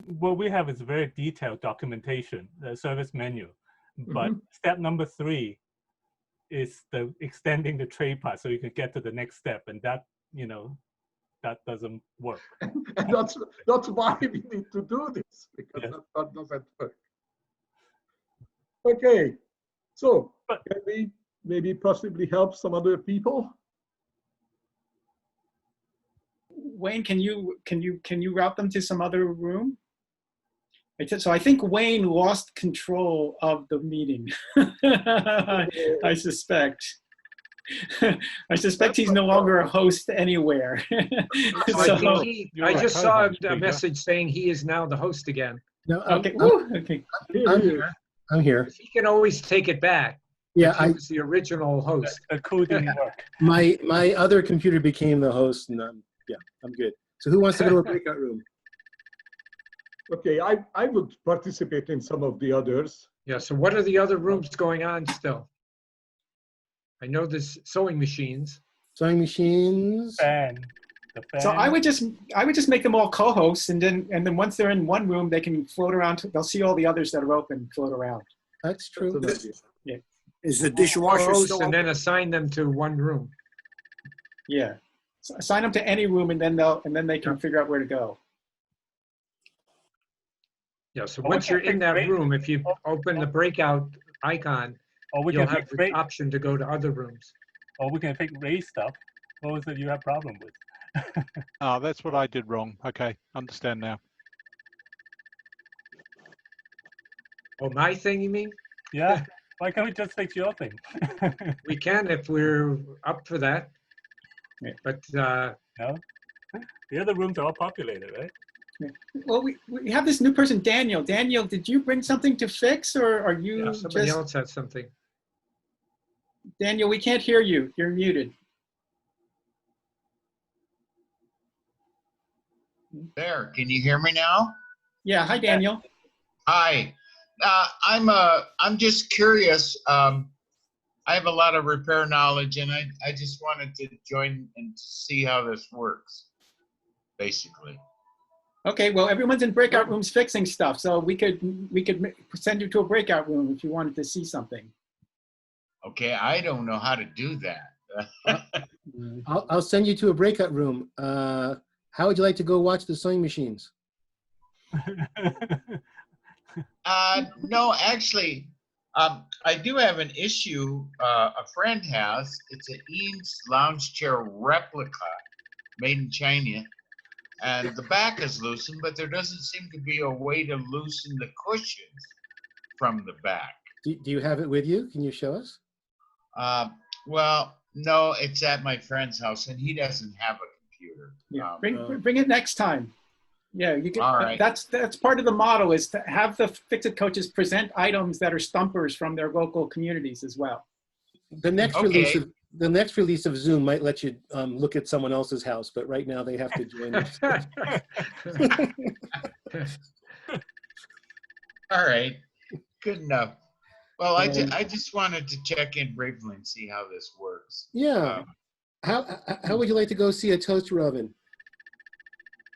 what we have is very detailed documentation, the service menu. But step number 3 is the extending the tray part so you can get to the next step, and that, that doesn't work. And that's why we need to do this, because that doesn't work. Okay, so can we maybe possibly help some other people? Wayne, can you route them to some other room? So I think Wayne lost control of the meeting. I suspect. I suspect he's no longer a host anywhere. So, I just saw a message saying he is now the host again. No, okay. Okay. I'm here. He can always take it back. Yeah, he was the original host. The code didn't work. My other computer became the host, and yeah, I'm good. So who wants to go to a breakout room? Okay, I would participate in some of the others. Yeah, so what are the other rooms going on still? I know there's sewing machines. Sewing machines. Fan. So I would just make them all co-hosts, and then once they're in one room, they can float around. They'll see all the others that are open float around. That's true. Yeah. Is the dishwasher still and then assign them to one room? Yeah. So assign them to any room, and then they can figure out where to go. Yeah. So once you're in that room, if you open the breakout icon, you'll have the option to go to other rooms. Or we can pick race stuff. What was it you had problem with? Oh, that's what I did wrong. Okay, understand now. Oh, my thing, you mean? Yeah. Why can't we just fix your thing? We can if we're up for that. Yeah. But no, the other rooms are all populated, right? Yeah. Well, we have this new person, Daniel. Daniel, did you bring something to fix, or are you yeah, somebody else had something? Daniel, we can't hear you. You're muted. There, can you hear me now? Yeah, hi, Daniel. Hi, I'm just curious. I have a lot of repair knowledge, and I just wanted to join and see how this works, basically. Okay, well, everyone's in breakout rooms fixing stuff, so we could send you to a breakout room if you wanted to see something. Okay, I don't know how to do that. I'll send you to a breakout room. How would you like to go watch the sewing machines? No, actually, I do have an issue a friend has. It's an Eames lounge chair replica made in China. And the back is loosened, but there doesn't seem to be a way to loosen the cushions from the back. Do you have it with you? Can you show us? Well, no, it's at my friend's house, and he doesn't have a computer. Yeah, bring it next time. Yeah, you can. All right. That's part of the model, is to have the Fixit coaches present items that are stumpers from their local communities as well. The next release of Zoom might let you look at someone else's house, but right now they have to join us. All right, good enough. Well, I just wanted to check in briefly and see how this works. Yeah. How would you like to go see a toaster oven?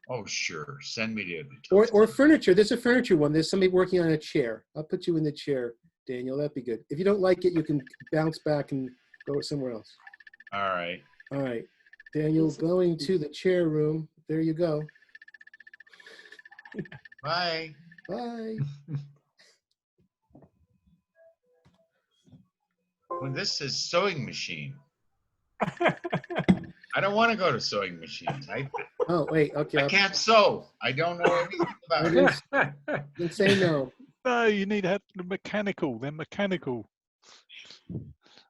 Oh, sure. Send me to the toaster. Or furniture. There's a furniture one. There's somebody working on a chair. I'll put you in the chair, Daniel. That'd be good. If you don't like it, you can bounce back and go somewhere else. All right. All right. Daniel, going to the chair room. There you go. Bye. Bye. Well, this is sewing machine. I don't want to go to sewing machines. Oh, wait. Okay. I can't sew. I don't know anything about it. Then say no. No, you need to have the mechanical. They're mechanical.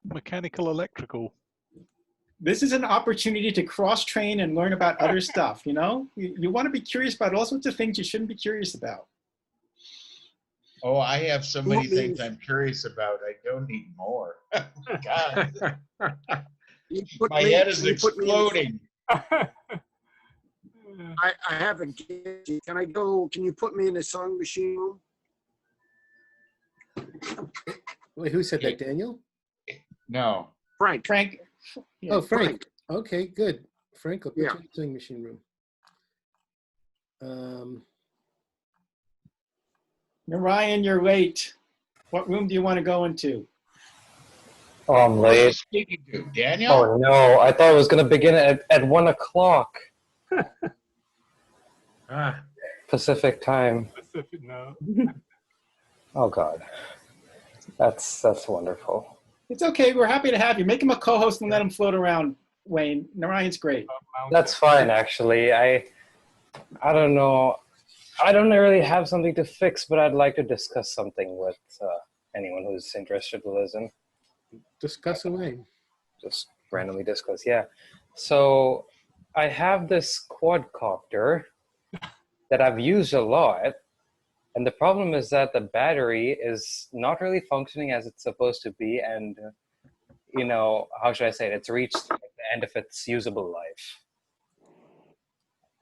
Mechanical, electrical. This is an opportunity to cross-train and learn about other stuff, you know? You want to be curious about all sorts of things you shouldn't be curious about. Oh, I have so many things I'm curious about. I don't need more. God. My head is exploding. I haven't. Can I go? Can you put me in the sewing machine room? Wait, who said that, Daniel? No. Frank. Frank. Oh, Frank. Okay, good. Frank will put you Yeah. in the sewing machine room. Ryan, you're late. What room do you want to go into? Oh, I'm Who are you late. speaking to? Daniel? Oh no, I thought it was gonna begin at 1 o'clock Ah, Pacific time. Pacific, no. Oh God, that's wonderful. It's okay. We're happy to have you. Make him a co-host and let him float around, Wayne. Ryan's great. That's fine, actually. I don't know. I don't really have something to fix, but I'd like to discuss something with anyone who's interested to listen. Discuss away. Just randomly discuss, yeah. So I have this quadcopter that I've used a lot, and the problem is that the battery is not really functioning as it's supposed to be, and you know, how should I say it? It's reached like the end of its usable life.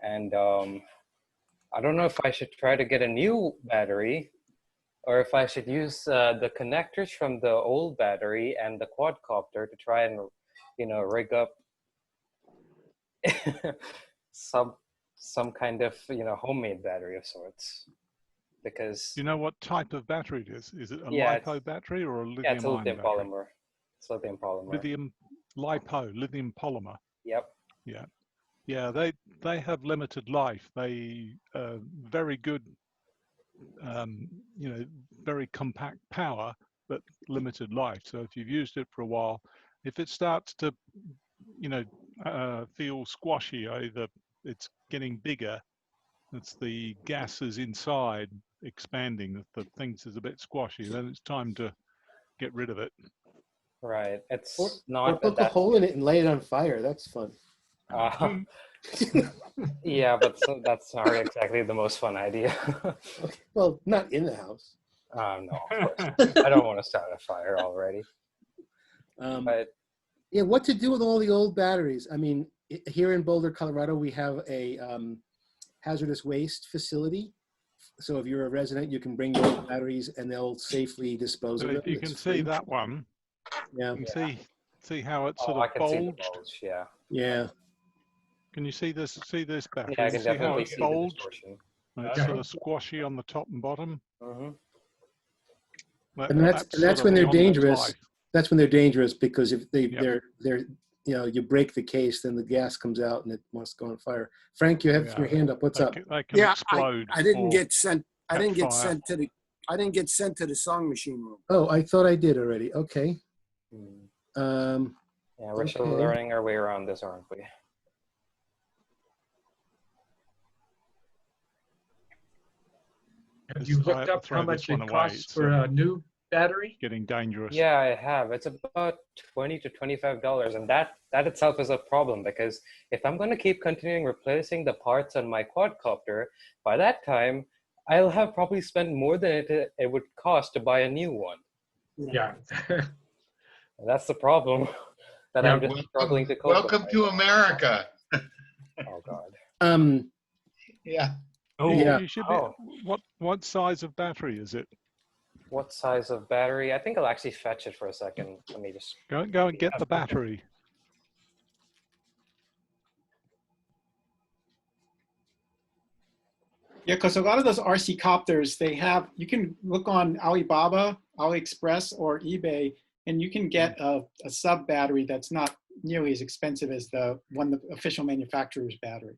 And I don't know if I should try to get a new battery or if I should use the connectors from the old battery and the quadcopter to try and, you know, rig up some kind of, you know, homemade battery of sorts. Because You know what type of battery it is? Is it a Yeah, LiPo battery or a yeah, it's a lithium-ion lithium battery? polymer. It's lithium polymer. Lithium LiPo, lithium polymer. Yep. Yeah, yeah. They have limited life. They very good, you know, very compact power, but limited life. So if you've used it for a while, if it starts to, you know, feel squashy, either it's getting bigger, it's the gases inside expanding, the things is a bit squashy, then it's time to get rid of it. Right. Or It's not poke a that. hole in it and lay it on fire. That's fun. Yeah, but that's not exactly the most fun idea. Okay. Well, not in the house. No, of course. I don't want to start a fire already. But Yeah, what to do with all the old batteries? I mean, here in Boulder, Colorado, we have a hazardous waste facility. So if you're a resident, you can bring your old batteries and they'll safely dispose So of them. if you can see that one, Yeah. you can see how it's oh, sort I of can see the bulged. bulge. Yeah. Yeah. Can you see this? See this battery? Yeah, I You can see how definitely it's see the bulged? distortion. And it's sort of squashy on the top and bottom. And that's sort when of they're beyond its dangerous. life. That's when they're dangerous because if Yep. they're you know, you break the case, then the gas comes out and it must go on fire. Frank, you have your hand up. What's up? They can Yeah, explode. I didn't or get sent. I didn't get catch fire. sent to the. I didn't get sent to the song machine room. Oh, I thought I did already. Okay. Yeah, we're still Okay. learning our way around this, aren't we? have you looked up how much it costs for a new battery? Getting dangerous. Yeah, I have. It's about $20 to $25, and that itself is a problem because if I'm going to keep continuing replacing the parts on my quadcopter, by that time I'll have probably spent more than it would cost to buy a new one. Yeah. And that's the problem that I'm just struggling to cope with. Welcome to America. Oh God. Yeah. Oh, Yeah. You should be, what size of battery is it? What size of battery? I think I'll actually fetch it for a second. Let me just Go and get the battery. Yeah, because a lot of those RC copters, they have, you can look on Alibaba, AliExpress, or eBay, and you can get a sub battery that's not nearly as expensive as the official manufacturer's battery.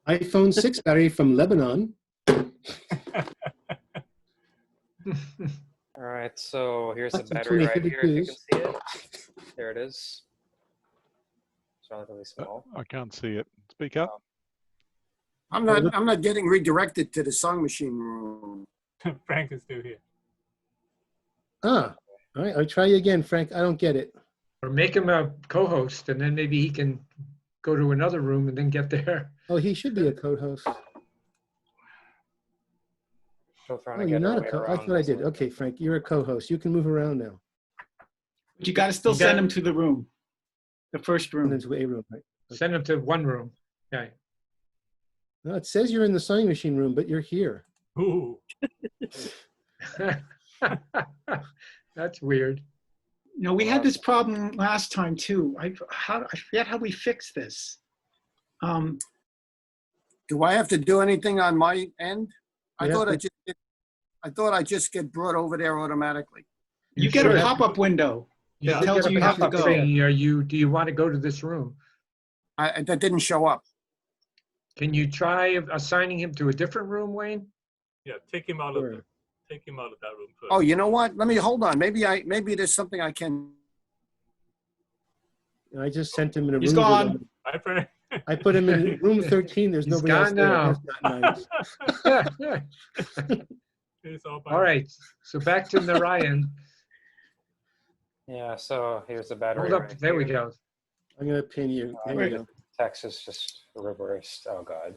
iPhone 6 battery from Lebanon. All right, so here's the That's a battery right here, if you 2032s. can see it. There it is. It's relatively small. I can't see it. Speak up. I'm not getting redirected to the song machine room. Frank is still here. Ah, all right. I'll try you again, Frank. I don't get it. Or make him a co-host, and then maybe he can go to another room and then get there. Oh, he should be a co-host. Still trying Oh, to you're get not our a way co. I around thought I this did. one. Okay, Frank, you're a co-host. You can move around now. But you got to still You send got- them to the room, the first And room. into a room, right? Send him to one room. Yeah. No, it says you're in the sewing machine room, but you're here. Ooh. That's weird. You know, we had this problem last time too. I forget how we fixed this. Do I have to do anything on my end? I You have thought to- I thought I just get brought over there automatically. You get should a have- pop-up window You that should tells get a you you have to pop-up go. saying, do you want to go to this room? That didn't show up. Can you try assigning him to a different room, Wayne? Yeah, take him out Sure. of that room first. Oh, you know what? Let me hold on. Maybe there's something I can. I just sent him in a room. He's gone. Bye, Fred. I put him in room 13. There's He's nobody else gone there. now. That's not nice. It's all All right, so back to Narayan. Yeah, so here's the battery. Hold up, right there we here. go. I'm gonna pin you. There you go. Text is just reversed. Oh God.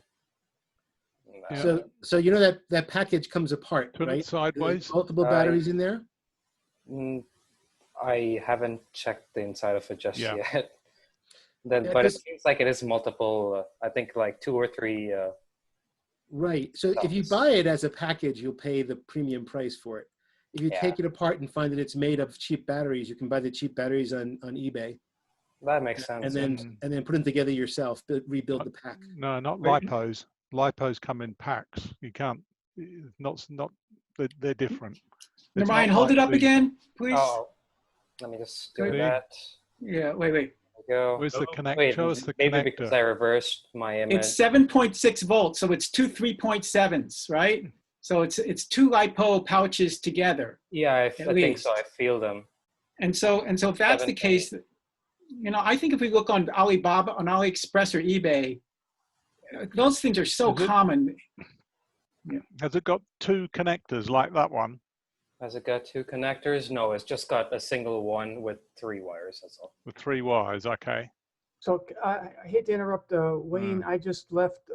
No. So you know that package comes apart, Put it right? sideways. There's multiple batteries in there. Mm, I haven't checked the inside of it just Yeah. yet. Then, Yeah, but it 'cause- seems like it is multiple. I think like 2 or 3. Right. So if you Cells. buy it as a package, you'll pay the premium price for it. If you Yeah. take it apart and find that it's made of cheap batteries, you can buy the cheap batteries on eBay That makes sense. and then put them together yourself, rebuild the pack. No, not Wait. lipos. Lipos come in packs. You can't. Not. They're different. It's Narayan, not hold like it up the- again, please. Oh, let me just do Wait. that. Yeah, wait. There we go. Where's the Oh, connect? Wait, Show us the maybe because I connector. reversed my image. It's 7.6 volts, so it's two 3.7s, right? So it's two LiPo pouches together. Yeah, I think so. I least. feel them. And so if that's the 7.8. case, I think if we look on Alibaba, on AliExpress or eBay, those things are so Is it? common. Has it got 2 connectors like that one? Has it got 2 connectors? No, it's just got a single one with 3 wires. That's all. With 3 wires? Okay. So I hate to interrupt, Wayne. I just left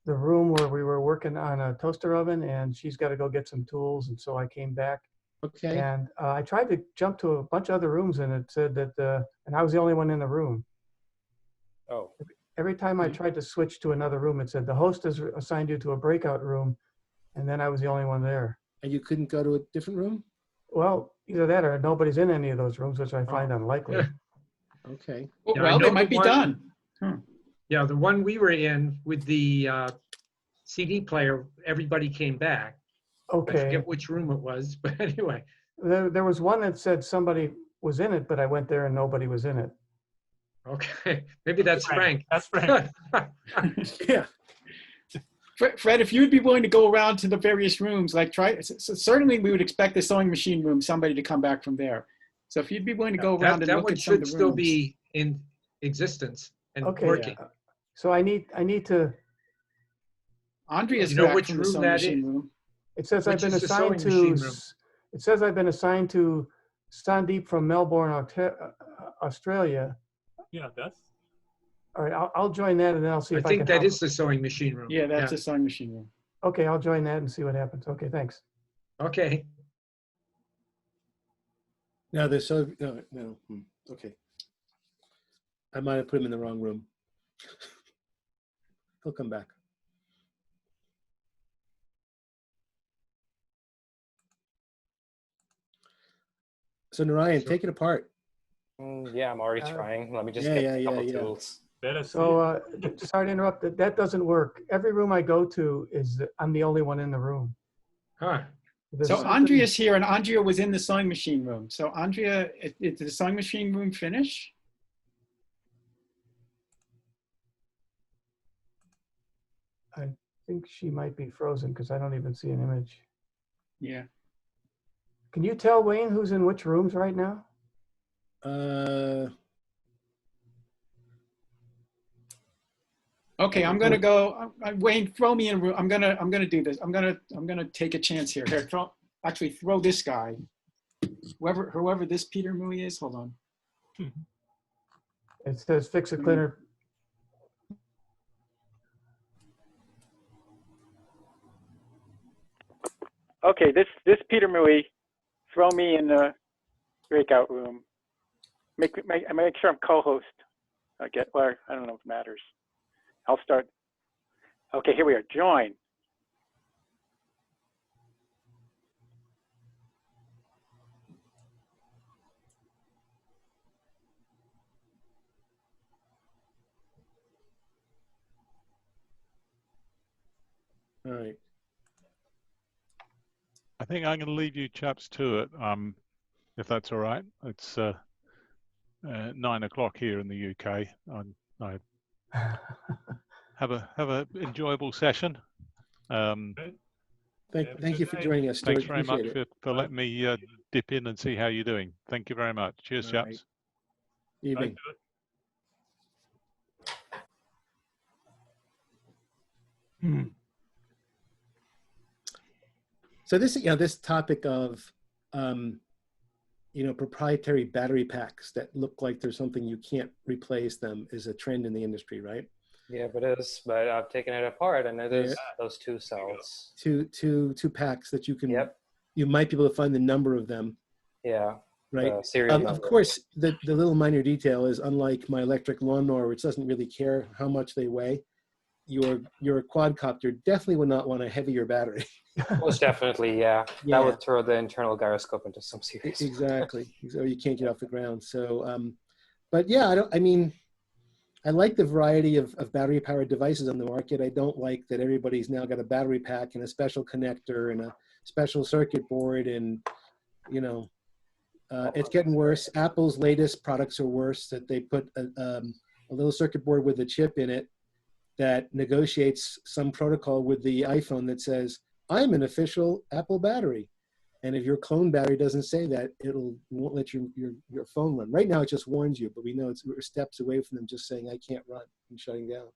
the room where we were working on a toaster oven, and she's got to go get some tools, and so I came back. Okay. And I tried to jump to a bunch of other rooms, and it said that, and I was the only one in the room. Oh, Every time I tried to switch to another room, it said the host has assigned you to a breakout room, and then I was the only one there. And you couldn't go to a different room? Well, either that or nobody's in any of those rooms, which I find unlikely. Okay. Yeah, I Well, know they might the be one- done. Yeah, the one we were in with the CD player, everybody came back. I Okay. forget which room it was, but anyway. There was one that said somebody was in it, but I went there and nobody was in it. Okay, maybe that's Frank. That's Frank. Yeah. Fred, if you would be willing to go around to the various rooms, certainly we would expect the sewing machine room, somebody to come back from there. So if you'd be willing to go around and That look one at some of should the still rooms. be in existence and Okay. working. So I need to, Andrea's You know back which from the room sewing that machine is? room. it says Which I've been is the assigned sewing machine to, room? it says I've been assigned to Sandeep from Melbourne, Australia. Yeah, that's. All right, I'll join that and then I'll see I if I can. think that hop- is the sewing machine room. Yeah, that's a sewing machine room. Okay, I'll join that and see what happens. Okay, thanks. Okay. No, they're so no. Okay. I might have put him in the wrong room. He'll come back. So Narayan, take it apart. Yeah, I'm already trying. Let me just yeah, get a couple yeah. tools. Better see So sorry to interrupt. That doesn't work. Every room I go to I'm the only one in the room. Huh. There's So something- Andrea's here, and Andrea was in the sewing machine room. So Andrea, did the sewing machine room finish? I think she might be frozen because I don't even see an image. Yeah. Can you tell, Wayne, who's in which rooms right now? Okay, I'm gonna go. Wayne, throw me in a room. I'm gonna do this. I'm gonna take a chance here. Here, throw this guy. Whoever this Peter Mui is. Hold on. It says Fixit Cleaner. Okay, this Peter Mui, throw me in the breakout room. Make sure I'm co-host. I don't know if it matters. I'll start. Okay, here we are. Join. All right. I think I'm going to leave you chaps to it, if that's all right. It's 9 o'clock here in the UK. I have a enjoyable session. Thank you for joining us, Stuart. Thanks very much for letting me dip in and see how you're doing. Thank you very much. Cheers, chaps. Right. Evening. So this topic of proprietary battery packs that look like there's something you can't replace them is a trend in the industry, right? Yeah, but I've taken it apart and it is those 2 cells. Two packs that you can, you might be able to find the number of them. Yeah. Right. Of course, the little minor detail is, unlike my electric lawnmower, which doesn't really care how much they weigh, your quadcopter definitely would not want a heavier battery. Most definitely, yeah. That would throw the internal gyroscope into some serious. Exactly. So you can't get off the ground. So, but yeah, I like the variety of battery powered devices on the market. I don't like that everybody's now got a battery pack and a special connector and a special circuit board, and it's getting worse. Apple's latest products are worse, that they put a little circuit board with a chip in it that negotiates some protocol with the iPhone that says, I'm an official Apple battery. And if your clone battery doesn't say that, won't let your phone run. Right now, it just warns you, but we know we're steps away from them just saying, I can't run, and shutting down.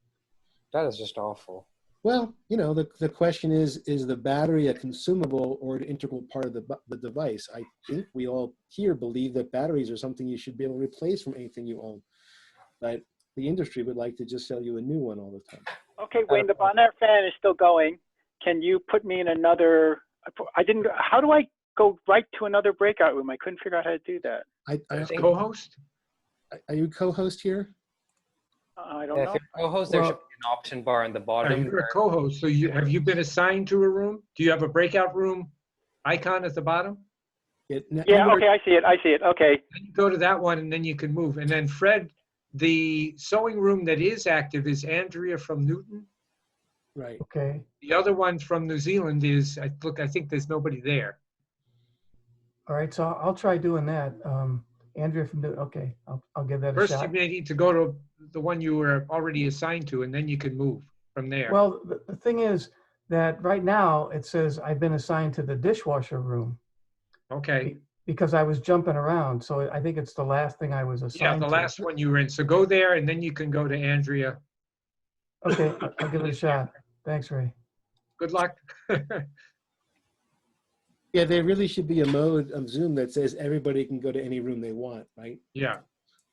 That is just awful. Well, the question is the battery a consumable or an integral part of the device? I think we all here believe that batteries are something you should be able to replace from anything you own. But the industry would like to just sell you a new one all the time. Okay, Wayne, the Bonaire fan is still going. Can you put me in another? How do I go right to another breakout room? I couldn't figure out how to do that. Co-host? Are you co-host here? I don't know. If you're co-host, there should be an option bar in the bottom. You're a co-host, so have you been assigned to a room? Do you have a breakout room icon at the bottom? Okay, I see it. Okay. Then you go to that one, and then you can move. And then Fred, the sewing room that is active is Andrea from Newton. Right. Okay. The other one from New Zealand is, I think there's nobody there. All right, so I'll try doing that. Andrea from Newton, okay, I'll give that a shot. First, you may need to go to the one you were already assigned to, and then you can move from there. Well, the thing is that right now it says I've been assigned to the dishwasher room. Okay. Because I was jumping around, so I think it's the last thing I was assigned to. Yeah, the last one you were in. So go there, and then you can go to Andrea. Okay, I'll give it a shot. Thanks, Ray. Good luck. Yeah, there really should be a mode of Zoom that says everybody can go to any room they want, right? Yeah.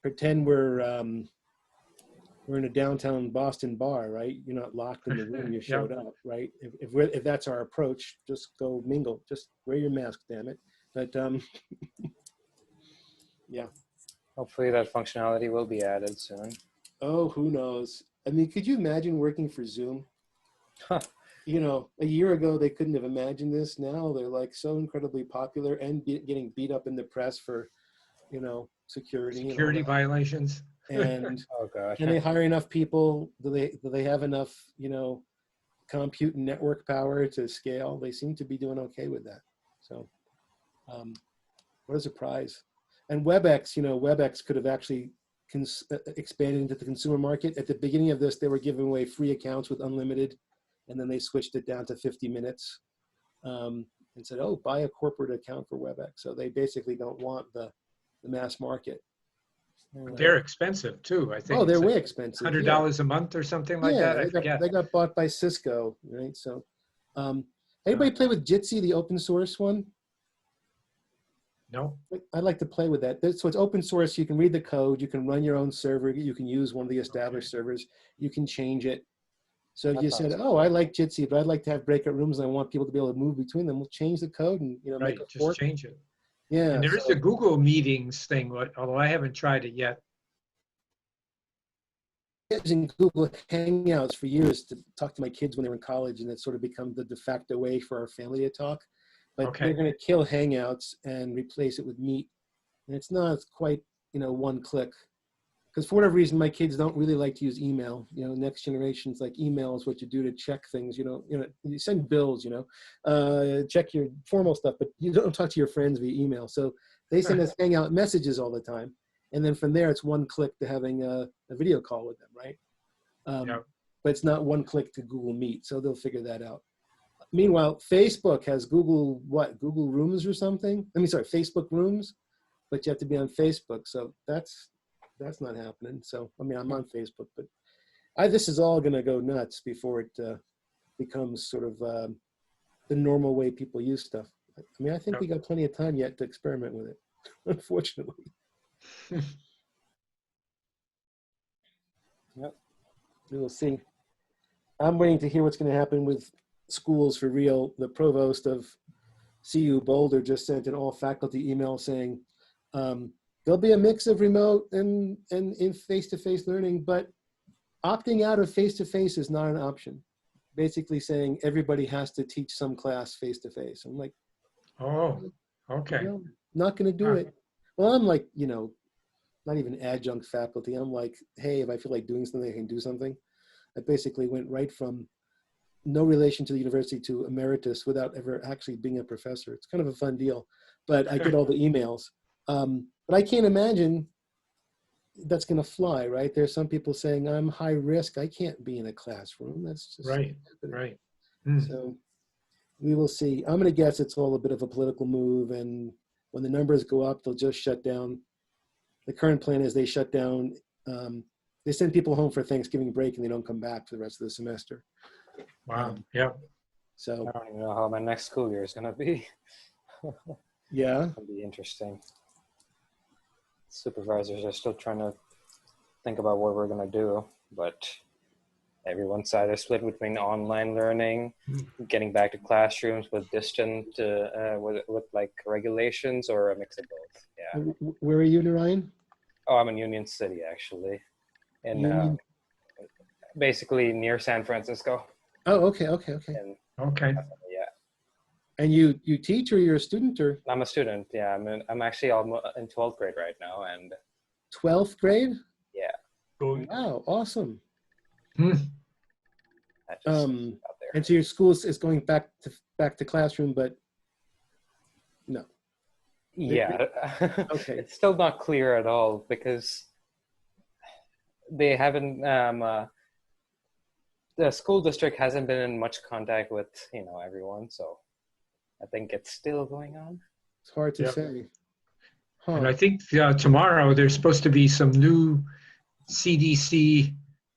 Pretend we're in a downtown Boston bar, right? You're not locked in the room you showed up, right? If that's our approach, just go mingle. Just wear your mask, damn it. But yeah. Hopefully that functionality will be added soon. Oh, who knows? I mean, could you imagine working for Zoom? Huh. A year ago, they couldn't have imagined this. Now they're like so incredibly popular and getting beat up in the press for, security violations. And oh gosh. Can they hire enough people? Do they have enough, compute and network power to scale? They seem to be doing okay with that. So, what a surprise. And WebEx, WebEx could have actually expanded into the consumer market. At the beginning of this, they were giving away free accounts with unlimited, and then they switched it down to 50 minutes and said, oh, buy a corporate account for WebEx. So they basically don't want the mass market. They're expensive too, I think. Oh, they're way expensive. $100 a month or something like that. I forget. They got bought by Cisco, right? So, anybody play with Jitsi, the open source one? No. I'd like to play with that. So it's open source. You can read the code. You can run your own server. You can use one of the established servers. You can change it. So if you said, oh, I like Jitsi, but I'd like to have breakout rooms and I want people to be able to move between them, we'll change the code and make a fork. Just change it. Yeah. And there is a Google Meetings thing, although I haven't tried it yet. I was using Google Hangouts for years to talk to my kids when they were in college, and it's sort of become the de facto way for our family to talk. But they're going to kill Hangouts and replace it with Meet. And it's not quite, one click because for whatever reason, my kids don't really like to use email. You know, next generation's like email is what you do to check things. You send bills, check your formal stuff, but you don't talk to your friends via email. So they send us Hangout messages all the time. And then from there, it's one click to having a video call with them, right? But it's not one click to Google Meet. So they'll figure that out. Meanwhile, Facebook has Google Rooms or something? Facebook Rooms, but you have to be on Facebook. So that's not happening. So, I mean, I'm on Facebook, but this is all going to go nuts before it becomes sort of the normal way people use stuff. I mean, I think we got plenty of time yet to experiment with it, unfortunately. Yep. We'll see. I'm waiting to hear what's going to happen with schools for real. The provost of CU Boulder just sent an all faculty email saying there'll be a mix of remote and in face-to-face learning, but opting out of face-to-face is not an option. Basically saying everybody has to teach some class face-to-face. I'm like, oh, okay. Not going to do it. Well, I'm like, not even adjunct faculty. I'm like, hey, if I feel like doing something, I can do something. I basically went right from no relation to the university to emeritus without ever actually being a professor. It's kind of a fun deal, but I get all the emails. But I can't imagine that's going to fly, right? There's some people saying I'm high risk. I can't be in a classroom. That's just right. So we will see. I'm going to guess it's all a bit of a political move, and when the numbers go up, they'll just shut down. The current plan is they shut down. They send people home for Thanksgiving break, and they don't come back for the rest of the semester. Wow. So I don't even know how my next school year is going to be. Yeah. It'll be interesting. Supervisors are still trying to think about what we're going to do, but everyone's either split between online learning, getting back to classrooms with distant, with like regulations, or a mix of both. Yeah. Where are you, Narayan? Oh, I'm in Union City, actually. In basically near San Francisco. Oh, okay. And, yeah. And you teach, or you're a student, or? I'm a student. Yeah, I'm actually almost in 12th grade right now, and. 12th grade? Yeah. Wow, awesome. Out there. And so your school is going back to classroom, but no. Yeah. Okay. It's still not clear at all because they haven't. The school district hasn't been in much contact with everyone, so I think it's still going on. It's hard to say. Huh. And I think tomorrow there's supposed to be some new CDC.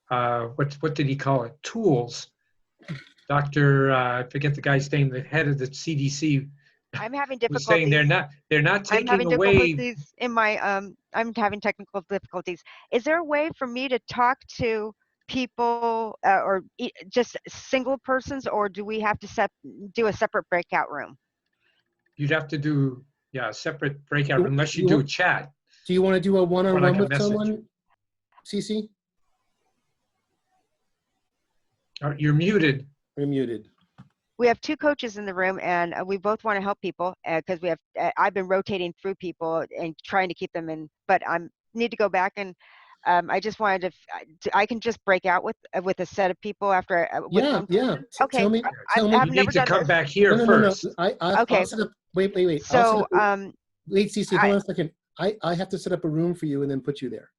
What did he call it? Tools. Dr. I forget the guy's name. The head of the CDC. I'm having was saying difficulties. they're not taking I'm having away. difficulties in my I'm having technical difficulties. Is there a way for me to talk to people or just single persons, or do we have to do a separate breakout room? You'd have to do a separate breakout room unless you do a chat. Do you want to do a one-on-one like with someone, CC? You're muted. You're muted. We have two coaches in the room, and we both want to help people because we have. I've been rotating through people and trying to keep them in, but I need to go back and. I just wanted to. I can just break out with a set of people after. Yeah. Okay. Tell me. I've you never need to done come this. back here first. No. Okay. I'll set up, wait. So wait, CC, hold on a second. I have to set up a room for you and then put you there.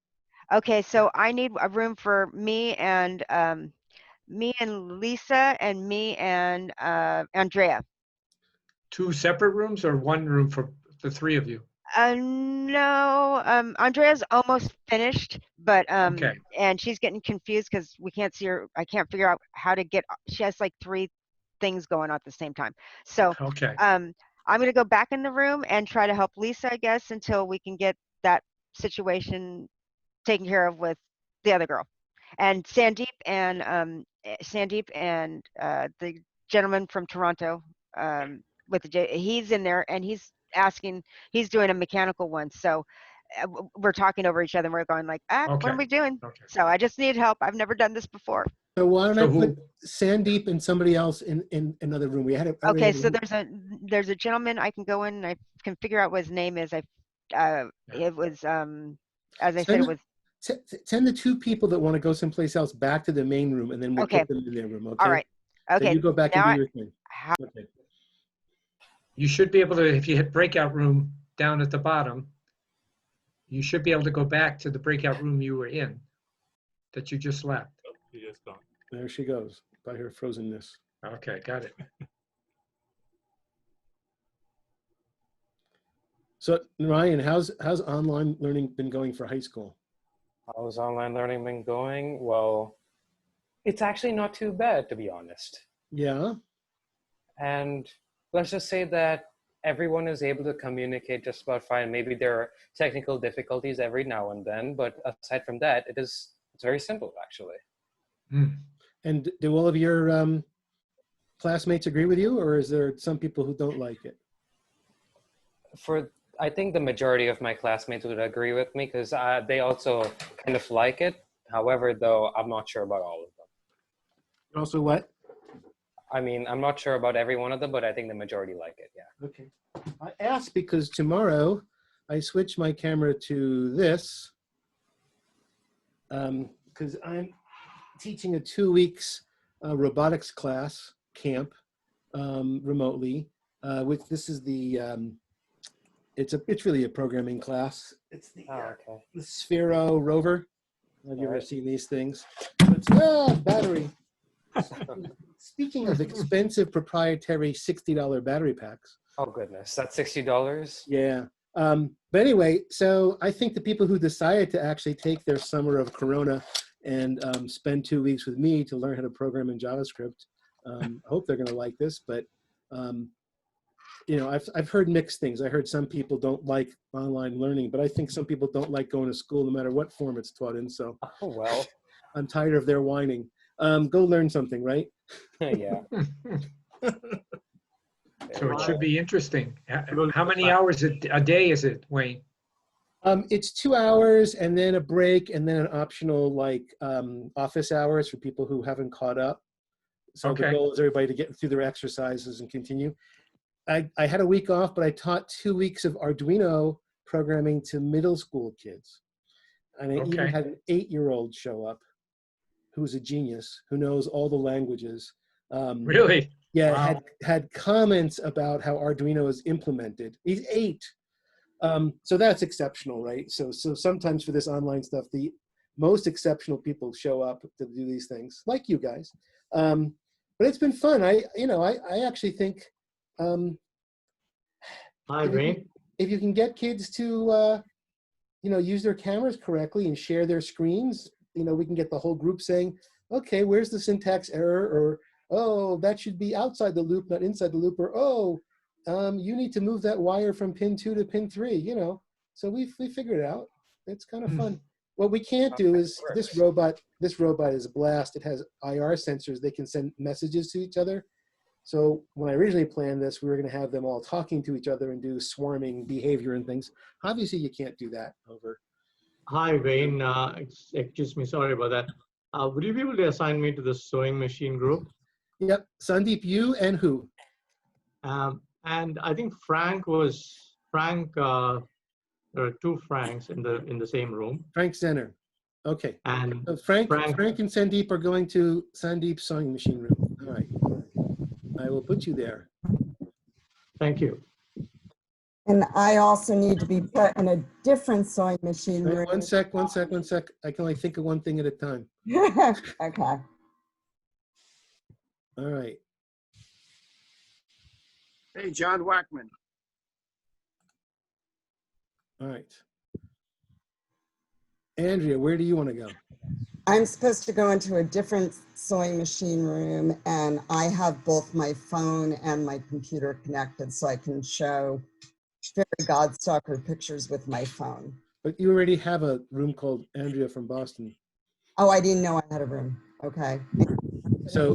Okay, so I need a room for me and Lisa and me and Andrea. Two separate rooms or one room for the three of you? No, Andrea's almost finished, but Okay. and she's getting confused because we can't see her. I can't figure out how to get. She has like 3 things going on at the same time. So okay. I'm gonna go back in the room and try to help Lisa, I guess, until we can get that situation taken care of with the other girl. And Sandeep and the gentleman from Toronto with the he's in there and he's doing a mechanical one. So we're talking over each other and we're going like, what are we doing? Okay. So I just need help. I've never done this before. So why don't I put Sandeep and somebody else in another room? We had it. Okay, so there's a gentleman I can go in and I can figure out what his name is. It was as I said, it was send the 2 people that want to go someplace else back to the main room, and then we'll Okay. put them in their room. Okay. All right. So Okay. you go back and now do your thing. Okay. You should be able to, if you hit breakout room down at the bottom, you should be able to go back to the breakout room you were in that you just left. You just gone. There she goes by her frozenness. Okay, got it. So Ryan, how's online learning been going for high school? How's online learning been going? Well, it's actually not too bad, to be honest. Yeah. And let's just say that everyone is able to communicate just about fine. Maybe there are technical difficulties every now and then, but aside from that, it's very simple, actually. And do all of your classmates agree with you, or is there some people who don't like it? I think the majority of my classmates would agree with me because they also kind of like it. However, though, I'm not sure about all of them. Also what? I mean, I'm not sure about every one of them, but I think the majority like it, yeah. Okay. I asked because tomorrow I switch my camera to this because I'm teaching a 2 weeks robotics class camp remotely. Which this is the it's really a programming class. It's the the Sphero rover. Have you ever seen these things? It's battery. Speaking of expensive proprietary $60 battery packs. Oh goodness, that's $60? Yeah. But anyway, so I think the people who decided to actually take their summer of Corona and spend 2 weeks with me to learn how to program in JavaScript, I hope they're going to like this. But you know, I've heard mixed things. I heard some people don't like online learning, but I think some people don't like going to school no matter what form it's taught in. So, oh well, I'm tired of their whining. Go learn something, right? Yeah. So it should be interesting. How many hours a day is it, Wayne? It's 2 hours and then a break and then an optional like office hours for people who haven't caught up. So the goal is everybody to get through their exercises and continue. I had a week off, but I taught 2 weeks of Arduino programming to middle school kids. And I even had an 8-year-old show up who's a genius, who knows all the languages. Really? Yeah, Wow. had comments about how Arduino is implemented. He's 8. So that's exceptional, right? So sometimes for this online stuff, the most exceptional people show up to do these things, like you guys. But it's been fun. I actually think if you can get kids to use their cameras correctly and share their screens, we can get the whole group saying, okay, where's the syntax error? Or, oh, that should be outside the loop, not inside the loop. Or, oh, you need to move that wire from pin 2 to pin 3, So we figured it out. It's kind of fun. What we can't do is this robot is a blast. It has IR sensors. They can send messages to each other. So when I originally planned this, we were going to have them all talking to each other and do swarming behavior and things. Obviously, you can't do that over. Hi, Wayne. Excuse me, sorry about that. Would you be able to assign me to the sewing machine group? Yep. Sandeep, you and who? And I think Frank. There are 2 Franks in the same room. Frank Zenner. Okay. And so Frank and Sandeep are going to Sandeep's sewing machine room. All right. I will put you there. Thank you. And I also need to be put in a different sewing machine room. One sec. I can only think of one thing at a time. Okay. All right. Hey, John Wackman. All right. Andrea, where do you want to go? I'm supposed to go into a different sewing machine room, and I have both my phone and my computer connected so I can show Fairy Godstalker pictures with my phone. But you already have a room called Andrea from Boston. Oh, I didn't know I had a room. Okay. So,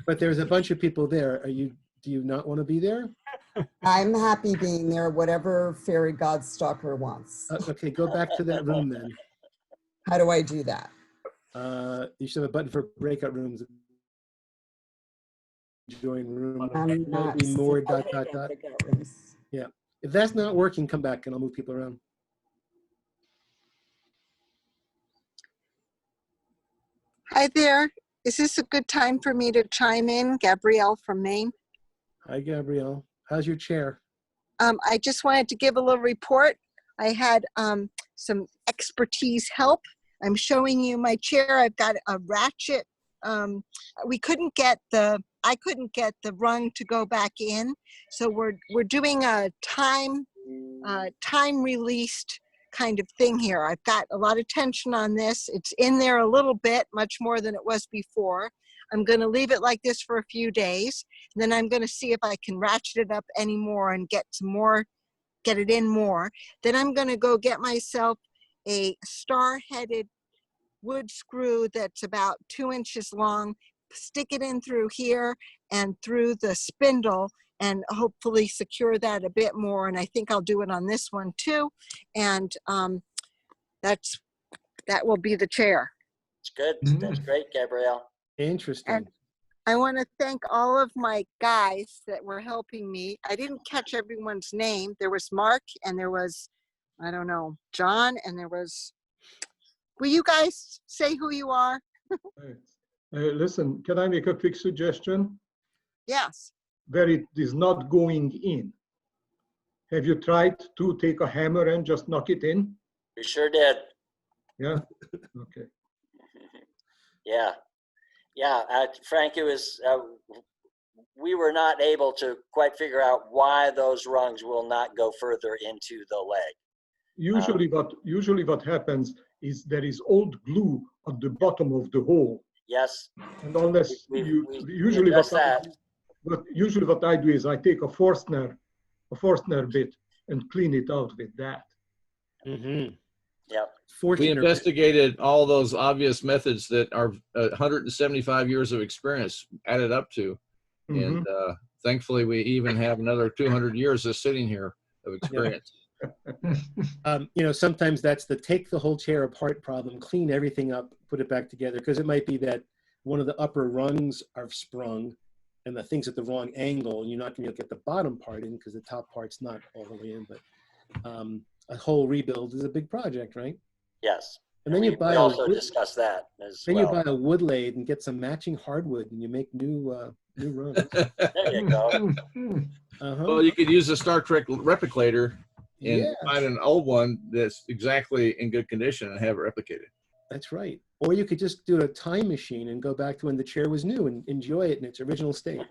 but there's a bunch of people there. Do you not want to be there? I'm happy being there, whatever Fairy Godstalker wants. Okay, go back to that room then. How do I do that? You should have a button for breakout rooms. Join room. I'm not more ... Yeah. If that's not working, come back and I'll move people around. Hi there. Is this a good time for me to chime in? Gabrielle from Maine. Hi, Gabrielle. How's your chair? I just wanted to give a little report. I had some expertise help. I'm showing you my chair. I've got a ratchet. I couldn't get the rung to go back in. So we're doing a time released kind of thing here. I've got a lot of tension on this. It's in there a little bit, much more than it was before. I'm going to leave it like this for a few days. Then I'm going to see if I can ratchet it up any more and get it in more. Then I'm going to go get myself a star-headed wood screw that's about 2 inches long, stick it in through here and through the spindle, and hopefully secure that a bit more. And I think I'll do it on this one too. And that will be the chair. It's good. That's great, Gabrielle. Interesting. And I want to thank all of my guys that were helping me. I didn't catch everyone's name. There was Mark, and there was, I don't know, John, and there was, will you guys say who you are? Listen, can I make a quick suggestion? Yes. Where it is not going in. Have you tried to take a hammer and just knock it in? We sure did. Yeah. Okay. Yeah. Yeah. Frank, it was, we were not able to quite figure out why those rungs will not go further into the leg. Usually what happens is there is old glue at the bottom of the hole. Yes. And unless usually what I do is I take a Forstner bit and clean it out with that. Mm-hmm. Yep. We investigated all those obvious methods that our 175 years of experience added up to. And thankfully, we even have another 200 years of sitting here of experience. Sometimes that's the take the whole chair apart problem, clean everything up, put it back together, because it might be that one of the upper rungs are sprung and the thing's at the wrong angle, and you're not going to be able to get the bottom part in because the top part's not all the way in. But a whole rebuild is a big project, right? Yes. And then you buy we also discussed that as well. Then you buy a wood lathe and get some matching hardwood, and you make new rungs. There you go. Well, you could use a Star Trek replicator and find an old one that's exactly in good condition and have it replicated. That's right. Or you could just do a time machine and go back to when the chair was new and enjoy it in its original state.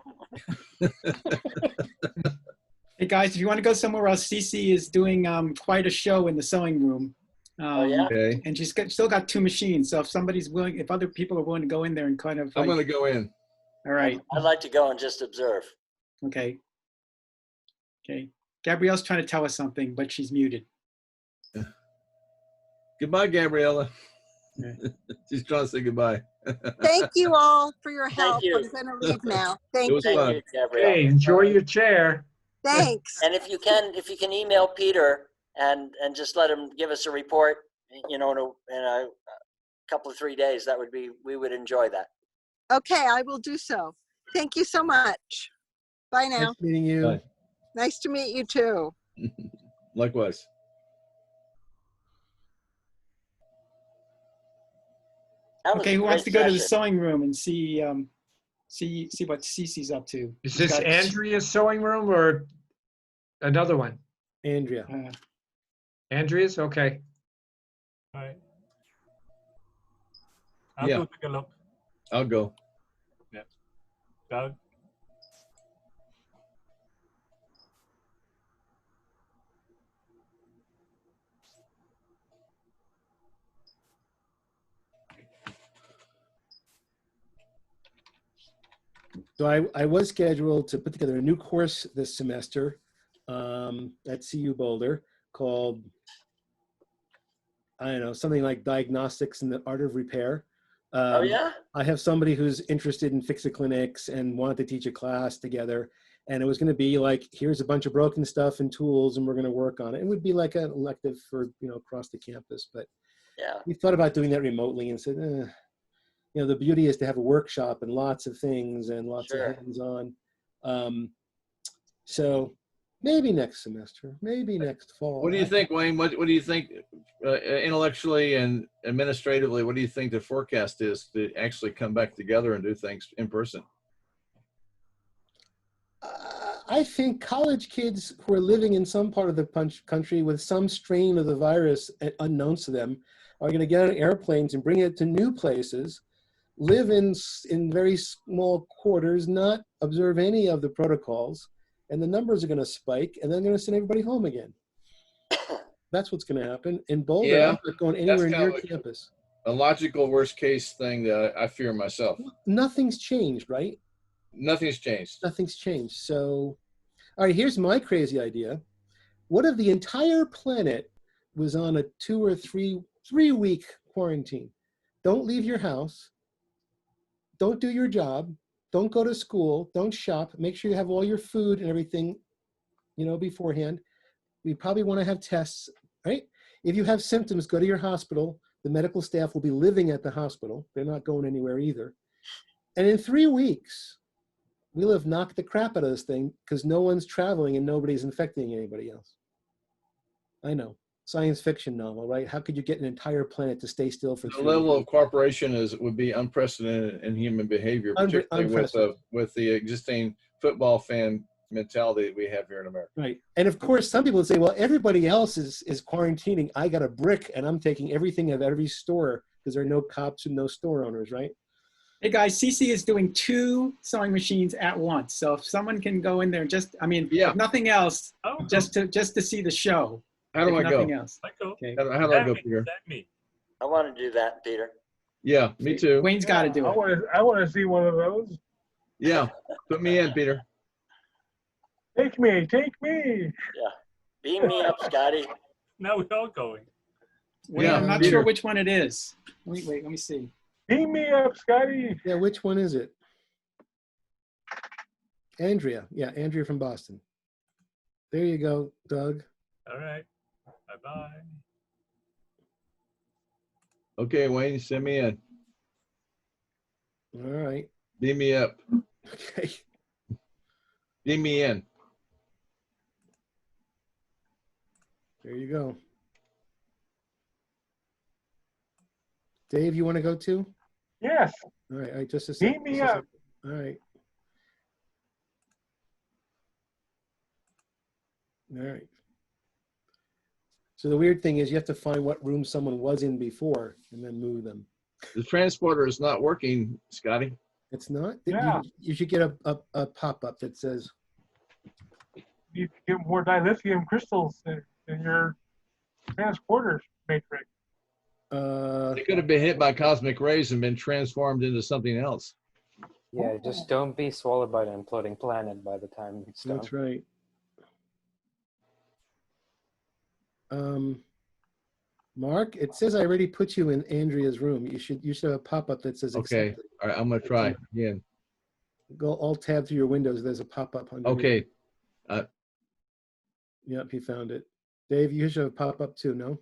Hey guys, if you want to go somewhere else, Cece is doing quite a show in the sewing room. Okay. And she's still got 2 machines. So if somebody's willing, if other people are willing to go in there and kind of, I'm going to go in. All right. I'd like to go and just observe. Okay. Okay. Gabrielle's trying to tell us something, but she's muted. Goodbye, Gabriella. She's trying to say goodbye. Thank you all for your help. you. I'm going to leave now. Thank It was you. fun. Gabrielle. Hey, enjoy your chair. Thanks. And if you can email Peter and just let him give us a report, in a couple of 3 days, we would enjoy that. Okay, I will do so. Thank you so much. Bye now. Nice meeting you. Bye. Nice to meet you too. Likewise. Okay, who wants to go to the sewing room and see what Cece's up to? Is this Andrea's sewing room or another one? Andrea. Andrea's? Okay. All right. I'll go take a look. I'll go. Yeah. Doug? So I was scheduled to put together a new course this semester at CU Boulder called, I don't know, something like Diagnostics and the Art of Repair. Oh, yeah? I have somebody who's interested in Fixit clinics and wanted to teach a class together. And it was going to be like, here's a bunch of broken stuff and tools, and we're going to work on it. It would be like an elective for, across the campus. But we thought about doing that remotely and said, the beauty is to have a workshop and lots of things and lots of hands-on. So Maybe next semester, maybe next fall. What do you think, Wayne? What do you think intellectually and administratively? What do you think the forecast is to actually come back together and do things in person? I think college kids who are living in some part of the country with some strain of the virus unknowns to them are going to get on airplanes and bring it to new places, live in very small quarters, not observe any of the protocols, and the numbers are going to spike, and then they're going to send everybody home again. That's what's going to happen. In Boulder, Yeah, I'm not going anywhere that's near kind of campus. a logical worst case thing that I fear myself. Nothing's changed, right? Nothing's changed. Nothing's changed. So, all right, here's my crazy idea. What if the entire planet was on a 2 or 3 week quarantine? Don't leave your house. Don't do your job. Don't go to school. Don't shop. Make sure you have all your food and everything, beforehand. We probably want to have tests, right? If you have symptoms, go to your hospital. The medical staff will be living at the hospital. They're not going anywhere either. And in 3 weeks, we'll have knocked the crap out of this thing because no one's traveling and nobody's infecting anybody else. I know. Science fiction novel, right? How could you get an entire planet to stay still for 3 The level weeks? of cooperation would be unprecedented in human behavior, particularly with the existing football fan mentality we have here in America. Right. And of course, some people would say, well, everybody else is quarantining. I got a brick and I'm taking everything out of every store because there are no cops and no store owners, right? Hey guys, CC is doing 2 sewing machines at once. So if someone can go in there, if nothing else, just to see the show. How do I go? Nothing else. Okay. How do I go, Peter? I want to do that, Peter. Yeah, me too. Wayne's got to do it. I want to see one of those. Yeah, put me in, Peter. Take me, take me. Yeah, beam me up, Scotty. Now we're all going. Wait, Yeah, I'm not Peter. sure which one it is. Wait, let me see. Beam me up, Scotty. Yeah, which one is it? Andrea. Yeah, Andrea from Boston. There you go, Doug. All right. Bye-bye. Okay, Wayne, send me in. All right. Beam me up. Okay. Beam me in. There you go. Dave, you want to go too? Yes. All right. Just a Beam second. me up. All right. All right. So the weird thing is you have to find what room someone was in before and then move them. The transporter is not working, Scotty. It's not? Yeah. You should get a pop-up that says, You get more dilithium crystals in your transporter matrix. They could have been hit by cosmic rays and been transformed into something else. Yeah, just don't be swallowed by the imploding planet by the time it's done. That's right. Mark, it says I already put you in Andrea's room. You should have a pop-up that says Okay. accepted. All right, I'm gonna try again. Go Alt tab through your windows. There's a pop-up underneath. Okay. Yep, he found it. Dave, you should have a pop-up too, no?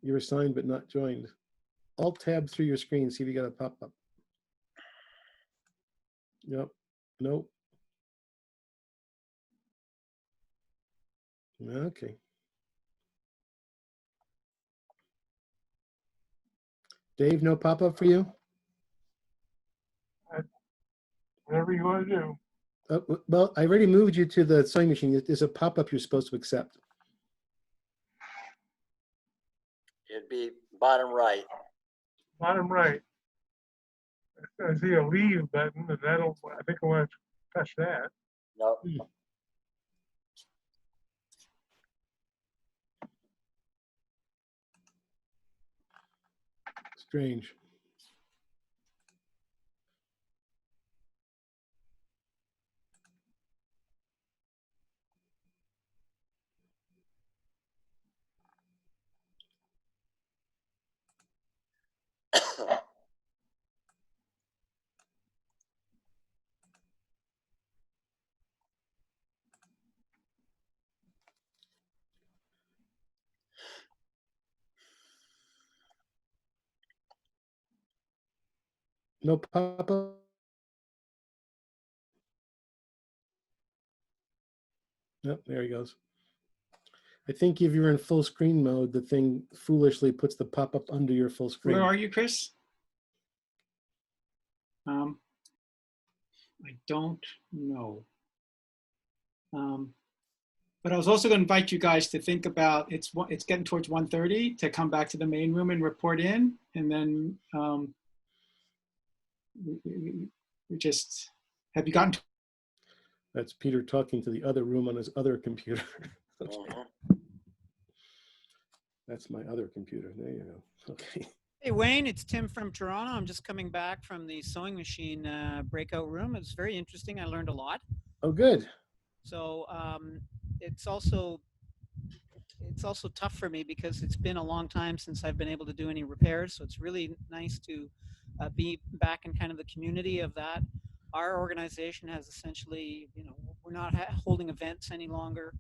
You're assigned but not joined. Alt tab through your screen, see if you got a pop-up. Yep. Nope. Okay. Dave, no pop-up for you? Whatever you want to do. Well, I already moved you to the sewing machine. There's a pop-up you're supposed to accept. It'd be bottom right. Bottom right. I see a leave button, and I think I want to touch that. No. Strange. No pop-up? Yep, there he goes. I think if you're in full screen mode, the thing foolishly puts the pop-up under your full screen. Where are you, Chris? I don't know. But I was also going to invite you guys to think about, it's getting towards 1:30 to come back to the main room and report in. And then we just, have you gotten to? That's Peter talking to the other room on his other computer. That's my other computer. There you go. Okay. Hey, Wayne, it's Tim from Toronto. I'm just coming back from the sewing machine breakout room. It's very interesting. I learned a lot. Oh, good. So it's also tough for me because it's been a long time since I've been able to do any repairs. So it's really nice to be back in kind of the community of that. Our organization has essentially, we're not holding events any longer.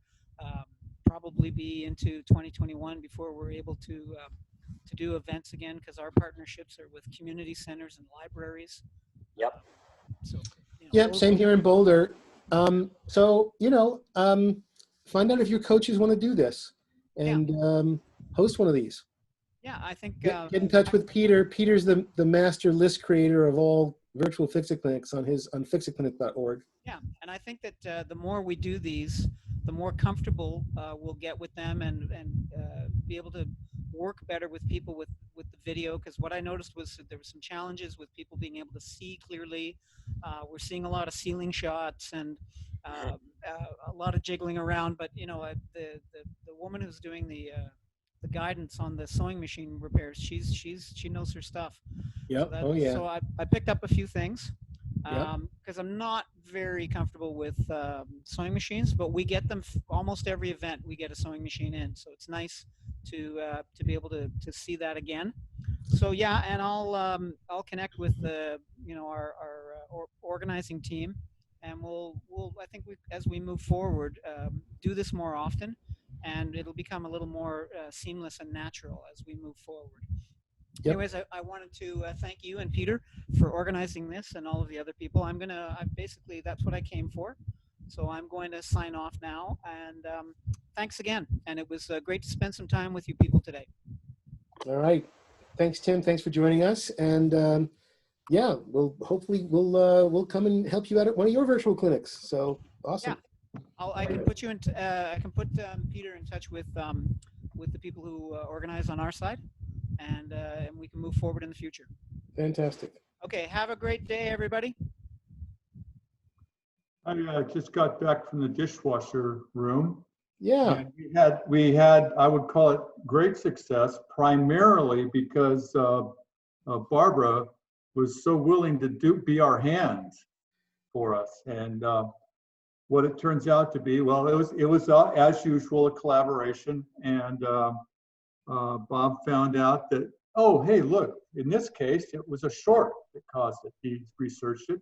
Probably be into 2021 before we're able to do events again, because our partnerships are with community centers and libraries. Yep. So, Yep, same here in Boulder. So, find out if your coaches want to do this and host one of these. Yeah, I think get in touch with Peter. Peter's the master list creator of all virtual Fixit clinics on fixitclinic.org. Yeah, and I think that the more we do these, the more comfortable we'll get with them and be able to work better with people with the video. Because what I noticed was that there were some challenges with people being able to see clearly. We're seeing a lot of ceiling shots and a lot of jiggling around. But the woman who's doing the guidance on the sewing machine repairs, she knows her stuff. Yep. So Oh yeah. So I picked up a few things. Yep. Because I'm not very comfortable with sewing machines, but we get them almost every event. We get a sewing machine in, so it's nice to be able to see that again. So yeah, and I'll connect with our organizing team, and we'll I think as we move forward, do this more often, and it'll become a little more seamless and natural as we move forward. Yep. Anyways, I wanted to thank you and Peter for organizing this and all of the other people. Basically, that's what I came for. So I'm going to sign off now, and thanks again. And it was great to spend some time with you people today. All right. Thanks, Tim. Thanks for joining us. And yeah, we'll come and help you out at one of your virtual clinics. So awesome. Yeah, I can put you in. I can put Peter in touch with the people who organize on our side. And we can move forward in the future. Fantastic. Okay, have a great day, everybody. I just got back from the dishwasher room. Yeah. And we had, I would call it great success, primarily because Barbara was so willing to be our hands for us. And what it turns out to be, well, it was as usual, a collaboration. And Bob found out that, oh, hey, look, in this case, it was a short that caused it. He researched it.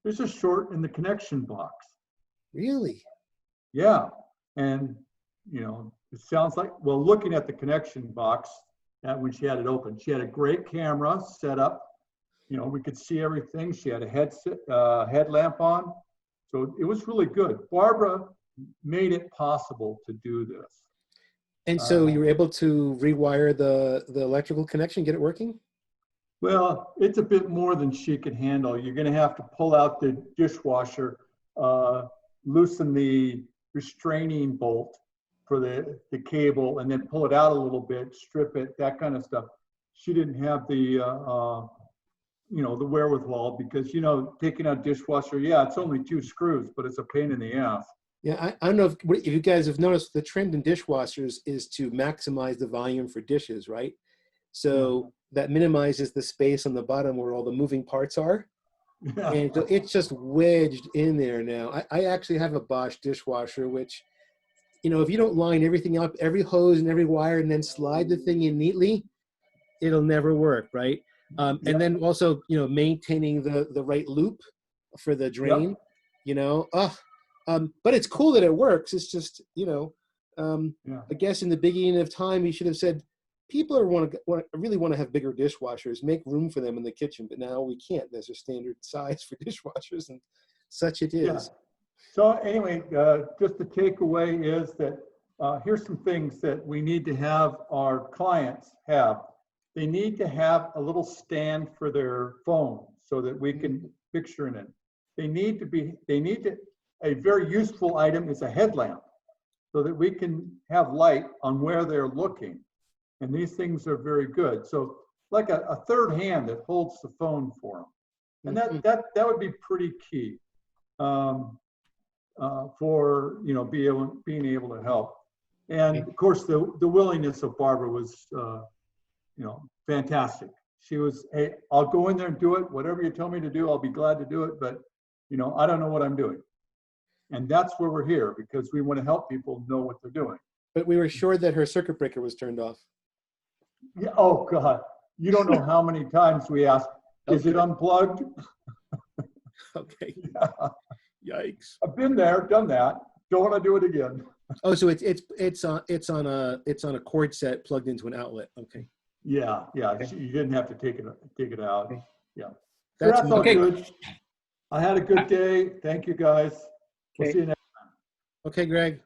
There's a short in the connection box. Really? Yeah. And, it sounds like, well, looking at the connection box when she had it open, she had a great camera set up. We could see everything. She had a headlamp on. So it was really good. Barbara made it possible to do this. And so you were able to rewire the electrical connection, get it working? Well, it's a bit more than she could handle. You're going to have to pull out the dishwasher, loosen the restraining bolt for the cable, and then pull it out a little bit, strip it, that kind of stuff. She didn't have the wherewithal because, taking out dishwasher, yeah, it's only 2 screws, but it's a pain in the ass. Yeah, I don't know if you guys have noticed the trend in dishwashers is to maximize the volume for dishes, right? So that minimizes the space on the bottom where all the moving parts are. Yeah. And so it's just wedged in there now. I actually have a Bosch dishwasher, which, if you don't line everything up, every hose and every wire, and then slide the thing in neatly, it'll never work, right? And then also, maintaining the right loop for the drain, but it's cool that it works. It's just, I guess in the beginning of time, you should have said, people really want to have bigger dishwashers, make room for them in the kitchen, but now we can't. There's a standard size for dishwashers, and such it is. So anyway, just the takeaway is that here's some things that we need to have our clients have. They need to have a little stand for their phone so that we can picture in it. A very useful item is a headlamp so that we can have light on where they're looking. And these things are very good. So like a third hand that holds the phone for them. And that would be pretty key for, you know, being able to help. And of course, the willingness of Barbara was, you know, fantastic. She was, hey, I'll go in there and do it. Whatever you tell me to do, I'll be glad to do it. But, you know, I don't know what I'm doing. And that's where we're here, because we want to help people know what they're doing. But we were sure that her circuit breaker was turned off. Yeah, oh, God. You don't know how many times we ask, is it unplugged? Okay. Yeah. Yikes. I've been there, done that. Don't want to do it again. Oh, so it's on a cord set plugged into an outlet. Okay. Yeah, yeah. You didn't have to take it out. Okay. Yeah. So That's that's all okay. good. I had a good day. Thank you, guys. We'll Okay. see you next time. Okay, Greg.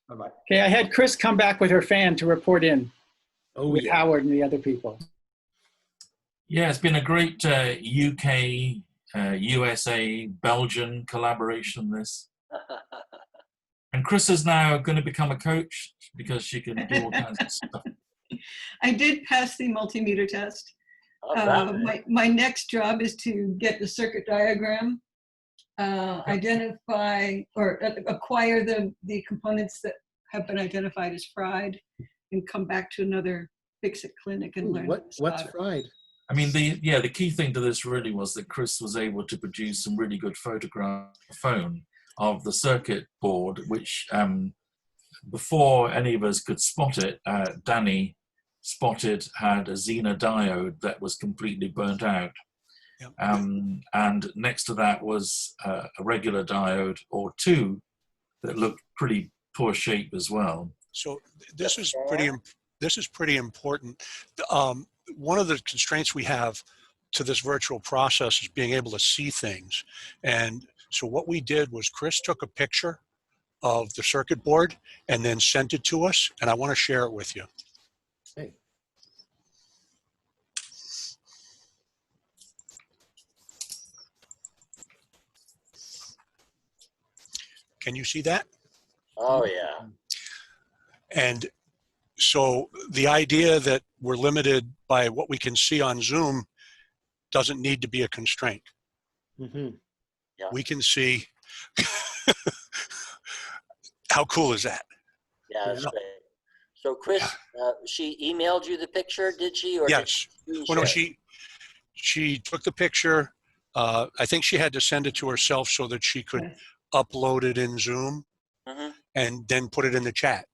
Bye-bye. Okay, I had Chris come back with her fan to report in with yeah. Howard and the other people. Yeah, it's been a great UK, USA, Belgian collaboration, this. And Chris is now going to become a coach because she can do all kinds of stuff. I did pass the multimeter test. My next job is to get the circuit diagram, identify or acquire the components that have been identified as fried, and come back to another Fixit clinic and learn. What's fried? I mean, the key thing to this really was that Chris was able to produce some really good phone of the circuit board, which before any of us could spot it, Danny spotted had a Xena diode that was completely burnt out. Yep. And next to that was a regular diode or two that looked pretty poor shape as well. So this is pretty important. One of the constraints we have to this virtual process is being able to see things. And so what we did was Chris took a picture of the circuit board and then sent it to us, and I want to share it with you. Hey. Can you see that? Oh, yeah. And so the idea that we're limited by what we can see on Zoom doesn't need to be a constraint. Mm-hmm. Yeah. We can see. How cool is that? Yeah, that's great. So Chris, she emailed you the picture, did she? Or Yes. Well, no, she took the picture. I think she had to send it to herself so that she could upload it in Zoom and then put it in the chat.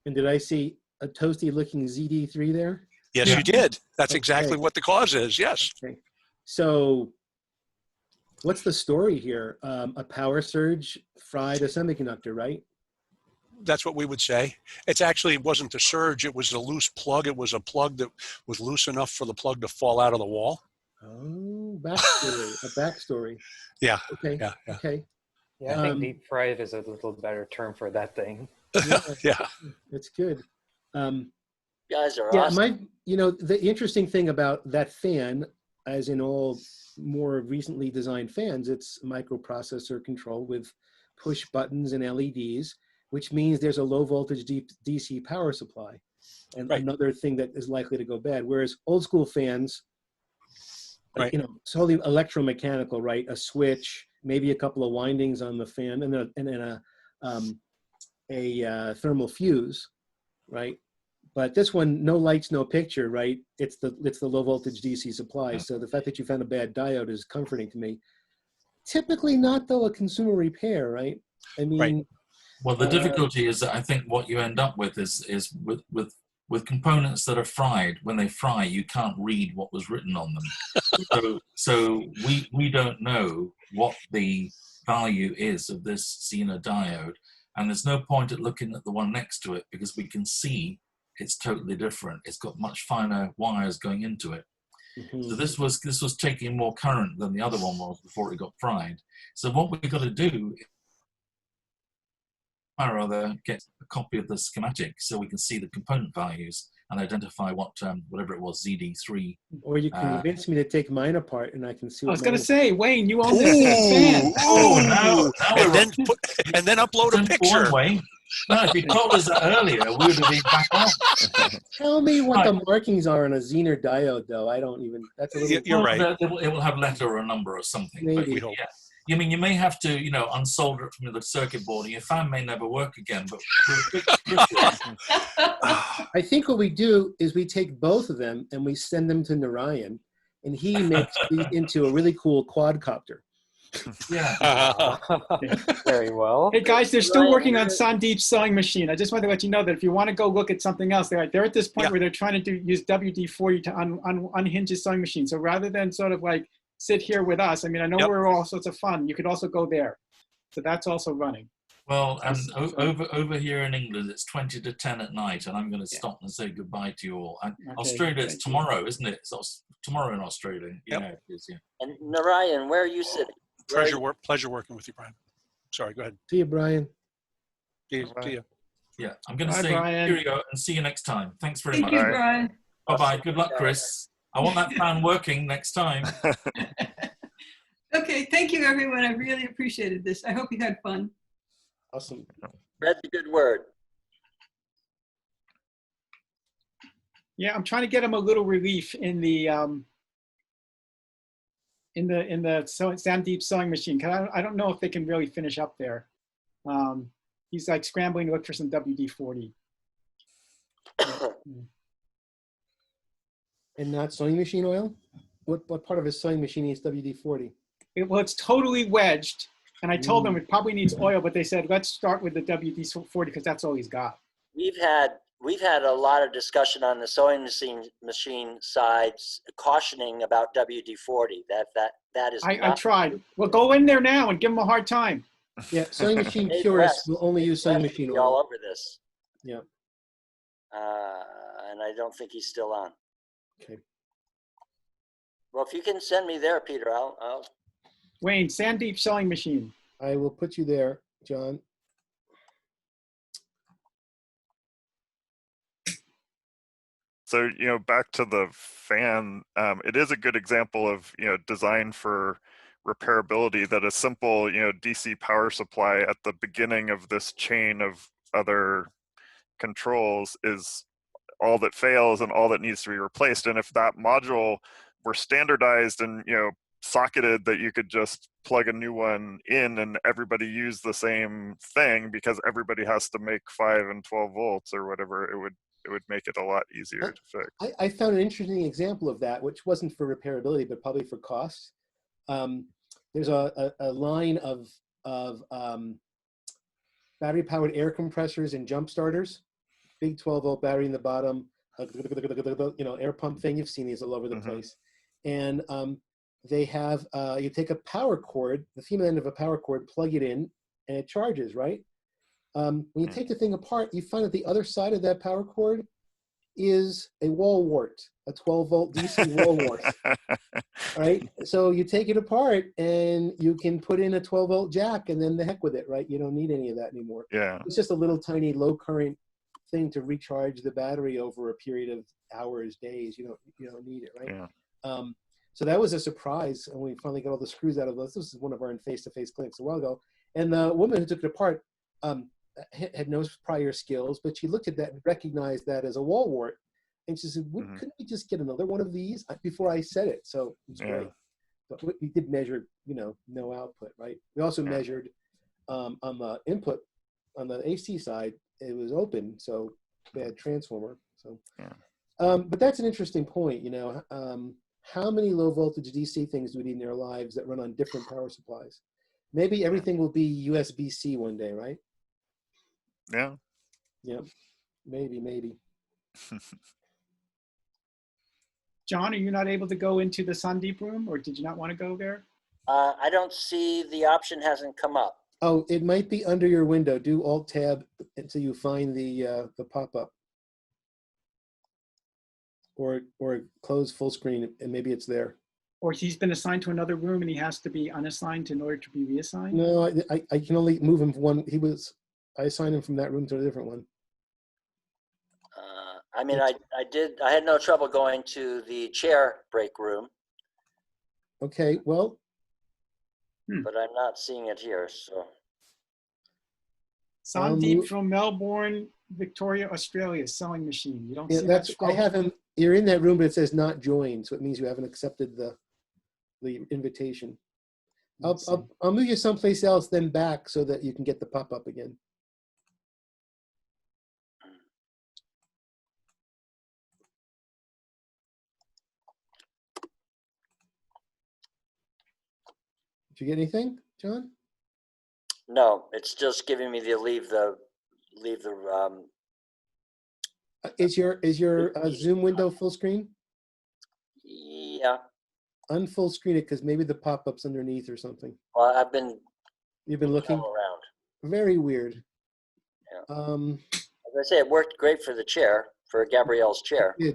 And did I see a toasty looking ZD3 there? Yes, you did. That's exactly what the cause is. Yes. Okay. So what's the story here? A power surge fried a semiconductor, right? That's what we would say. It's actually, it wasn't a surge. It was a loose plug. It was a plug that was loose enough for the plug to fall out of the wall. Oh, backstory. A backstory. Yeah. Okay. Yeah. Okay. Yeah, I think deep fried is a little better term for that thing. Yeah. It's good. Guys are yeah, awesome. the interesting thing about that fan, as in all more recently designed fans, it's microprocessor control with push buttons and LEDs, which means there's a low voltage DC power supply, and another thing that is likely to go bad. Whereas old school fans, solely electromechanical, right? A switch, maybe a couple of windings on the fan, and then a thermal fuse, right? But this one, no lights, no picture, right? It's the low voltage DC supply. So the fact that you found a bad diode is comforting to me. Typically not, though, a consumer repair, right? I mean, well, the difficulty is that I think what you end up with is with components that are fried. When they fry, you can't read what was written on them. so we don't know what the value is of this Xena diode, and there's no point at looking at the one next to it because we can see it's totally different. It's got much finer wires going into it. Mm-hmm. So this was taking more current than the other one was before it got fried. So what we've got to do I'd rather get a copy of the schematic so we can see the component values and identify what whatever it was, ZD3. Or you can convince me to take mine apart and I can see I what was going to mine say, Wayne, you own the same fan. Now and we're then upload a picture. Wayne. No, if you told us that earlier, we would have been back on. Tell me what the markings are on a Zener diode, though. I don't even. That's a little. You're right. It will have letter or a number or something. Maybe. But We hope. yeah, you mean you may have to, unsolder it from the circuit board, and your fan may never work again. But I think what we do is we take both of them and we send them to Narayan, and he makes these into a really cool quadcopter. Yeah. Very well. Hey guys, they're still working on Sandeep's sewing machine. I just wanted to let you know that if you want to go look at something else, they're at this point where they're trying to use WD-40 to unhinge his sewing machine. So rather than sort of like sit here with us, I mean, I know we're all sorts of fun. You could also go there. So that's also running. Well, and over here in England, it's 20 to 10 at night, and I'm going to stop and say goodbye to you all. And Australia, it's tomorrow, isn't it? It's tomorrow in Australia. Yeah, it is, yeah. And Narayan, where are you sitting? Pleasure working with you, Brian. Sorry, go ahead. See you, Brian. See you. Yeah, I'm going to Bye, say Brian. cheerio and see you next time. Thanks very Thank much. you, Brian. Bye-bye. Good luck, Chris. I want that fan working next time. Okay, thank you, everyone. I really appreciated this. I hope you had fun. Awesome. Spread the good word. Yeah, I'm trying to get him a little relief in the Sandeep sewing machine, because I don't know if they can really finish up there. He's like scrambling to look for some WD-40. And not sewing machine oil? What part of his sewing machine needs WD-40? Well, it's totally wedged, and I told them it probably needs oil, but they said let's start with the WD-40 because that's all he's got. We've had a lot of discussion on the sewing machine sides, cautioning about WD-40. That is. I tried. Well, go in there now and give him a hard time. Yeah, sewing machine purists will only use sewing machine oil. All over this. Yeah. And I don't think he's still on. Okay. Well, if you can send me there, Peter, I'll. Wayne, Sandeep sewing machine. I will put you there, John. So, back to the fan, it is a good example of, design for repairability, that a simple, DC power supply at the beginning of this chain of other controls is all that fails and all that needs to be replaced. And if that module were standardized and, socketed, that you could just plug a new one in and everybody use the same thing because everybody has to make 5 and 12 volts or whatever, it would make it a lot easier to fix. I found an interesting example of that, which wasn't for repairability, but probably for cost. There's a line of battery-powered air compressors and jump starters, big 12-volt battery in the bottom, air pump thing. You've seen these all over the place. And they have, you take a power cord, the female end of a power cord, plug it in, and it charges, right? When you take the thing apart, you find that the other side of that power cord is a wall wart, a 12-volt DC wall wart, right? So you take it apart and you can put in a 12-volt jack and then the heck with it, right? You don't need any of that anymore. Yeah. It's just a little tiny low current thing to recharge the battery over a period of hours, days. You don't need it, right? Yeah. So that was a surprise when we finally got all the screws out of those. This is one of our face-to-face clinics a while ago. And the woman who took it apart had no prior skills, but she looked at that and recognized that as a wall wart. And she said, couldn't we just get another one of these before I said it? So it was great. But we did measure, no output, right? We also measured on the input, on the AC side, it was open, so we had transformer. So, but that's an interesting point, how many low voltage DC things do we need in our lives that run on different power supplies? Maybe everything will be USB-C one day, right? Yeah. Yeah, maybe. John, are you not able to go into the Sandeep room, or did you not want to go there? I don't see, the option hasn't come up. Oh, it might be under your window. Do Alt-Tab until you find the pop-up. Or close full screen, and maybe it's there. Or he's been assigned to another room and he has to be unassigned in order to be reassigned? No, I can only move him one. He was I assigned him from that room to a different one. I mean, I had no trouble going to the chair break room, Okay, well, but I'm not seeing it here, so. Sandeep from Melbourne, Victoria, Australia, sewing machine. You don't yeah, see that's, that I scroll? have him, you're in that room, but it says not joined, so it means you haven't accepted the invitation. I'll move you someplace else, then back so that you can get the pop-up again. Did you get anything, John? No, it's just giving me the leave the Is your Zoom window full screen? yeah. Unfull screen it because maybe the pop-up's underneath or something. Well, You've been looking around. Very weird. Yeah. As I say, it worked great for the chair, for Gabrielle's chair. Well,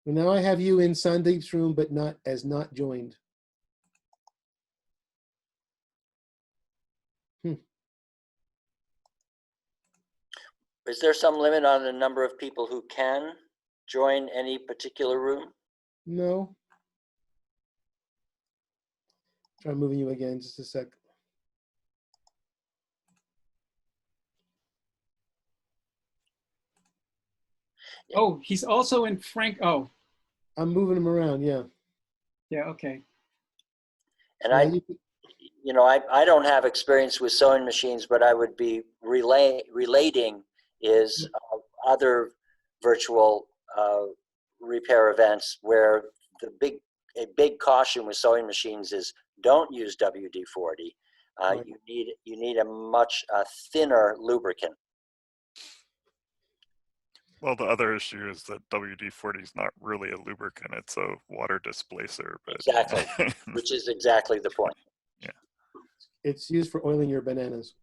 now I have you in Sandeep's room, but not joined. Is there some limit on the number of people who can join any particular room? No. Try moving you again, just a sec. Oh, he's also in Frank. Oh, I'm moving him around. Yeah. yeah. Okay. And I don't have experience with sewing machines, but I would be relating is other virtual repair events where a big caution with sewing machines is don't use WD-40. Right. You need a much thinner lubricant. Well, the other issue is that WD-40 is not really a lubricant; it's a water displacer. But exactly, which is exactly the point. Yeah, it's used for oiling your bananas.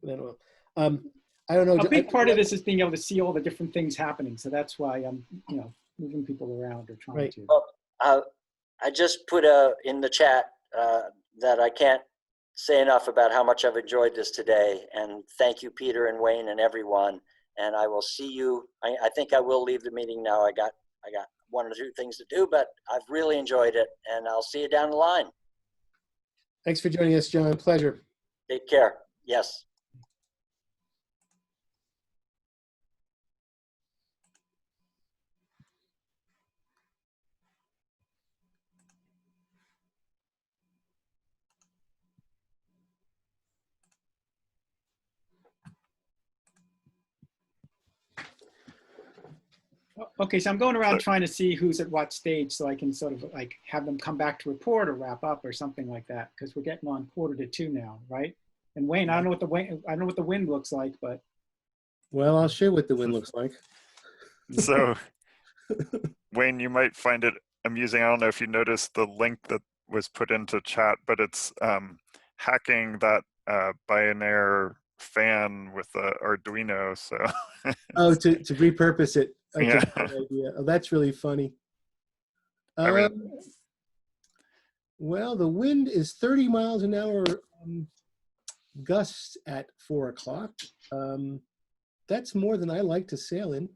Banana oil. I don't know. A big part of this is being able to see all the different things happening. So that's why I'm, moving people around or trying to. Well, I just put in the chat that I can't say enough about how much I've enjoyed this today, and thank you, Peter and Wayne and everyone. And I will see you. I think I will leave the meeting now. I got one or two things to do, but I've really enjoyed it, and I'll see you down the line. Thanks for joining us, John. Pleasure. Take care. Yes. Okay, so I'm going around trying to see who's at what stage so I can sort of like have them come back to report or wrap up or something like that, because we're getting on 1:45 now, right? And Wayne, I don't know what the wind looks like, but. Well, I'll show you what the wind looks like. So, Wayne, you might find it amusing. I don't know if you noticed the link that was put into chat, but it's hacking that Bionaire fan with the Arduino. So. Oh, to repurpose it. That's Yeah. a good idea. Oh, that's really funny. I mean, well, the wind is 30 miles an hour gusts at 4 o'clock. That's more than I like to sail in.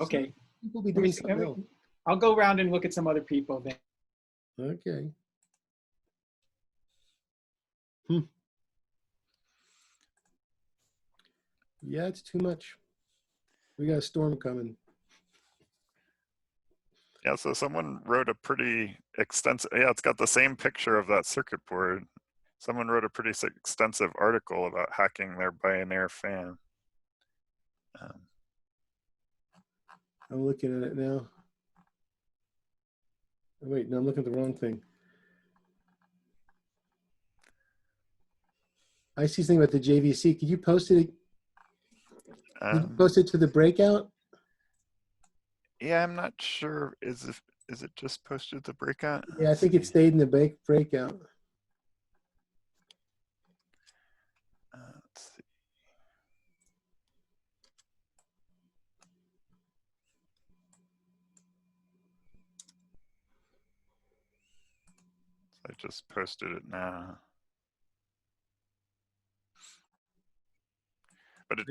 Okay. People be doing something else. I'll go around and look at some other people then. Okay. Yeah, it's too much. We got a storm coming. Yeah, so someone wrote a pretty extensive, it's got the same picture of that circuit board. Someone wrote a pretty extensive article about hacking their Bionaire fan. I'm looking at it now. Oh, wait, no, I'm looking at the wrong thing. I see something about the JVC. Could you post it? Did you post it to the breakout? Yeah, I'm not sure. Is it just posted to breakout? Yeah, I think it stayed in the breakout. Let's see. I just posted it now. But it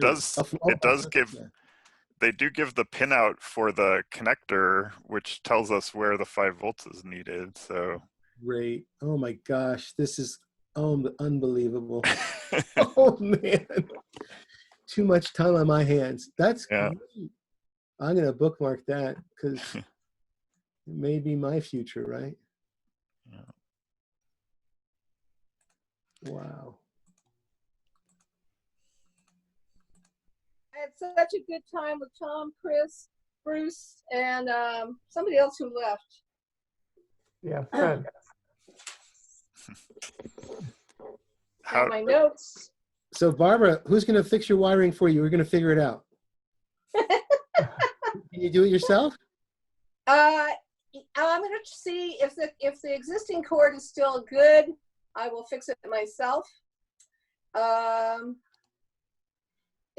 does give, they do give the pinout for the connector, which tells us where the 5 volts is needed. So great. Oh my gosh, this is unbelievable. Oh man, too much time on my hands. That's great. I'm gonna bookmark that because it may be my future, right? Yeah. Wow. I had such a good time with Tom, Chris, Bruce, and somebody else who left. Yeah, Fred. And my notes. So Barbara, who's going to fix your wiring for you? We're going to figure it out. Can you do it yourself? I'm going to see if the existing cord is still good. I will fix it myself.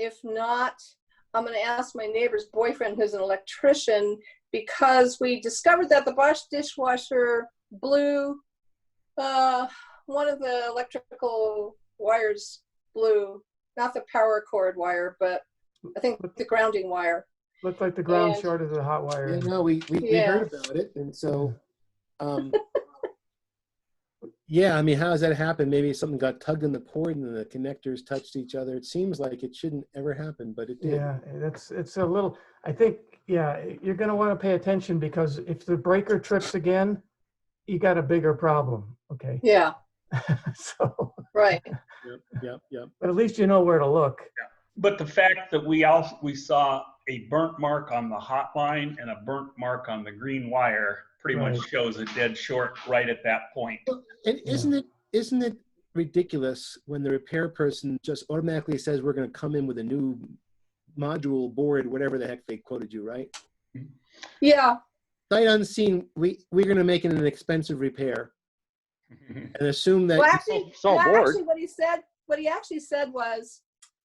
If not, I'm going to ask my neighbor's boyfriend, who's an electrician, because we discovered that the Bosch dishwasher blew, one of the electrical wires blew, not the power cord wire, but I think the grounding wire. Looked like the ground shorted the hot wire. Yeah, no, we heard about it, and so, yeah, I mean, how does that happen? Maybe something got tugged in the cord and the connectors touched each other. It seems like it shouldn't ever happen, but it did. Yeah, it's a little, I think, yeah, you're going to want to pay attention because if the breaker trips again, you got a bigger problem, okay? Yeah. So. Right. Yep. But at least you know where to look. Yeah. But the fact that we saw a burnt mark on the hot line and a burnt mark on the green wire pretty much shows a dead short right at that point. And isn't it ridiculous when the repair person just automatically says we're going to come in with a new module, board, whatever the heck they quoted you, right? Yeah. Sight unseen, we're going to make it an expensive repair and assume that. Well, actually, what he actually said was,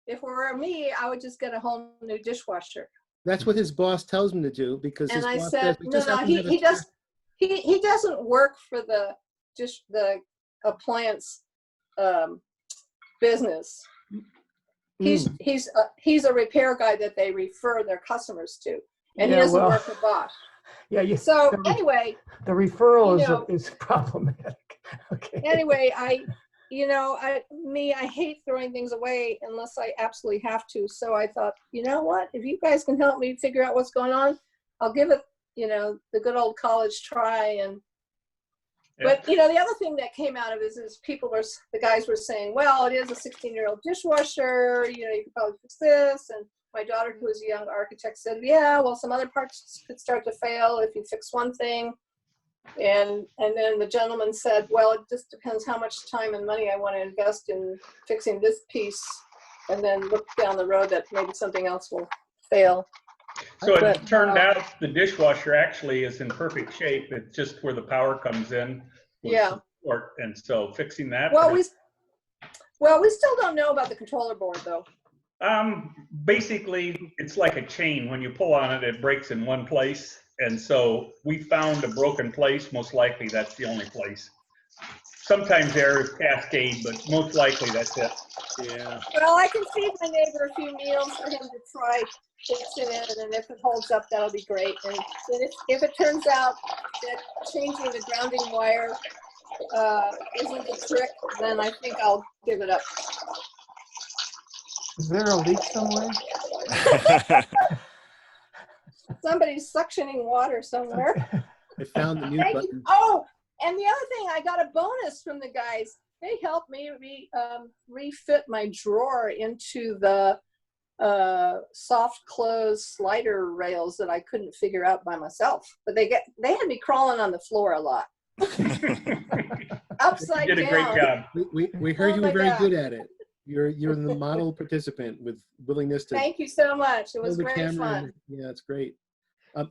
if it were me, I would just get a whole new dishwasher. That's what his boss tells him to do because his boss says, he doesn't work for the appliance business. He's a repair guy that they refer their customers to, and he doesn't work for Bosch. Yeah. So anyway, the referral is problematic. Okay. Anyway, I hate throwing things away unless I absolutely have to. So I thought, you know what? If you guys can help me figure out what's going on, I'll give it, the good old college try. But the other thing that came out of it is the guys were saying, well, it is a 16-year-old dishwasher. You could probably fix this. And my daughter, who is a young architect, said, yeah, well, some other parts could start to fail if you fix one thing. And then the gentleman said, well, it just depends how much time and money I want to invest in fixing this piece, and then look down the road that maybe something else will fail. So it turned out the dishwasher actually is in perfect shape. It's just where the power comes in. Support. And so fixing that. Well, we still don't know about the controller board though. Basically, it's like a chain. When you pull on it, it breaks in one place. And so we found a broken place. Most likely that's the only place. Sometimes errors cascade, but most likely that's it. Yeah. Well, I can feed my neighbor a few meals for him to try fixing it, and if it holds up, that'll be great. And if it turns out that changing the grounding wire isn't the trick, then I think I'll give it up. Is there a leak somewhere? Somebody's suctioning water somewhere. They found the mute button. Oh, and the other thing, I got a bonus from the guys. They helped me refit my drawer into the soft close slider rails that I couldn't figure out by myself. But they had me crawling on the floor a lot. Upside down. You did a great job. We heard you were very good at it. You're the model participant with willingness to. Thank you so much. It was very fun. Yeah, it's great. I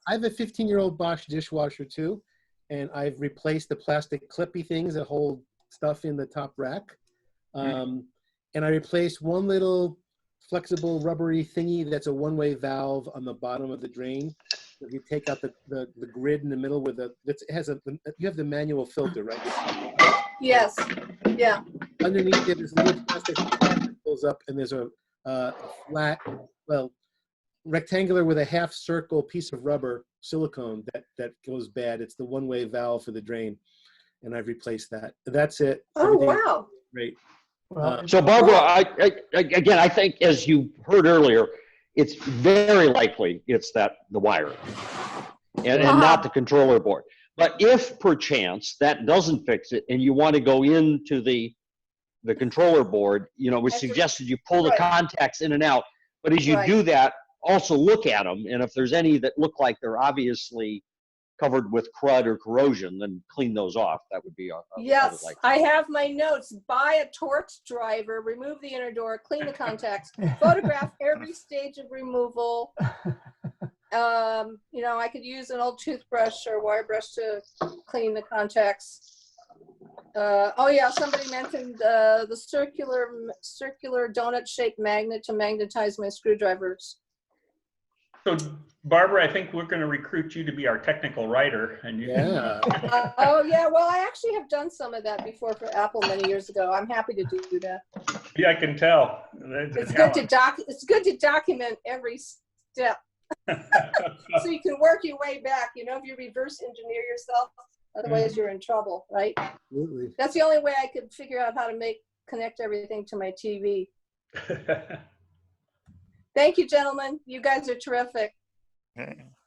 have a 15-year-old Bosch dishwasher too, and I've replaced the plastic clippy things that hold stuff in the top rack. And I replaced one little flexible rubbery thingy that's a one-way valve on the bottom of the drain. So you take out the grid in the middle with you have the manual filter, right? Yes. Yeah. Underneath it, there's a little plastic that pulls up, and there's a flat, well, rectangular with a half circle piece of rubber silicone that goes bad. It's the one-way valve for the drain, and I've replaced that. That's it. Oh, Everything wow. great. So Barbara, again, I think as you heard earlier, it's very likely it's the wiring and not the controller board. But if perchance that doesn't fix it and you want to go into the controller board, you know, we suggested you pull the contacts in and out. But as you do that, also look at them. And if there's any that look like they're obviously covered with crud or corrosion, then clean those off. That would be yes, I have my notes. Buy a Torx driver, remove the inner door, clean the contacts, photograph every stage of removal. You know, I could use an old toothbrush or wire brush to clean the contacts. Oh yeah, somebody mentioned the circular donut-shaped magnet to magnetize my screwdrivers. So Barbara, I think we're going to recruit you to be our technical writer, and you can. Oh yeah, well I actually have done some of that before for Apple many years ago. I'm happy to do that. Yeah, I can tell. It's good to document every step, so you can work your way back. You know, if you reverse engineer yourself, otherwise you're in trouble, right? Absolutely. That's the only way I could figure out how to connect everything to my TV. Thank you, gentlemen. You guys are terrific.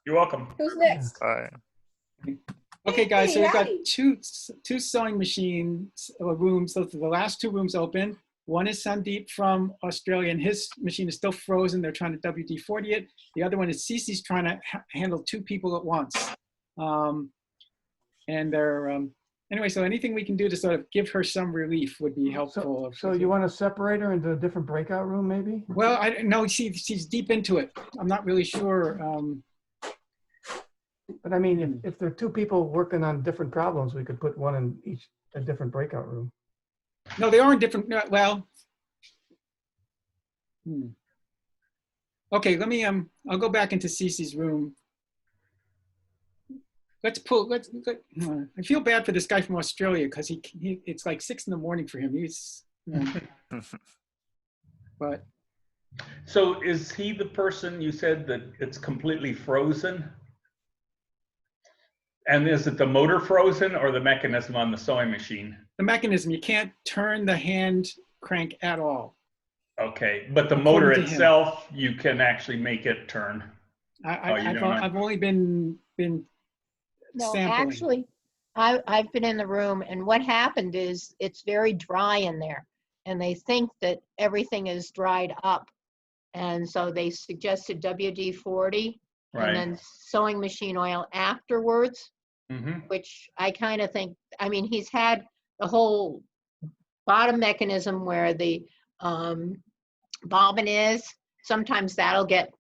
You're welcome. Who's next? Bye. Okay, guys, so we've got Hattie. two sewing machines rooms. So the last two rooms open. One is Sandeep from Australia, and his machine is still frozen. They're trying to WD-40 it. The other one is Cece's trying to handle two people at once. And they're, anyway, so anything we can do to sort of give her some relief would be helpful. So you want to separate her into a different breakout room, maybe? Well, I know she's deep into it. I'm not really sure. But I mean, if there are two people working on different problems, we could put one in a different breakout room. No, they are in different, well. Okay, let me, I'll go back into Cece's room. I feel bad for this guy from Australia because it's like 6 in the morning for him. He's, but. So is he the person you said that it's completely frozen? And is it the motor frozen or the mechanism on the sewing machine? The mechanism, you can't turn the hand crank at all. Okay, but the motor itself, you can actually make it turn. I've only been no, sampling. actually, I've been in the room, and what happened is it's very dry in there, and they think that everything is dried up, and so they suggested WD-40 and then sewing machine oil afterwards, which I kind of think, I mean, he's had the whole bottom mechanism where the bobbin is. Sometimes that'll get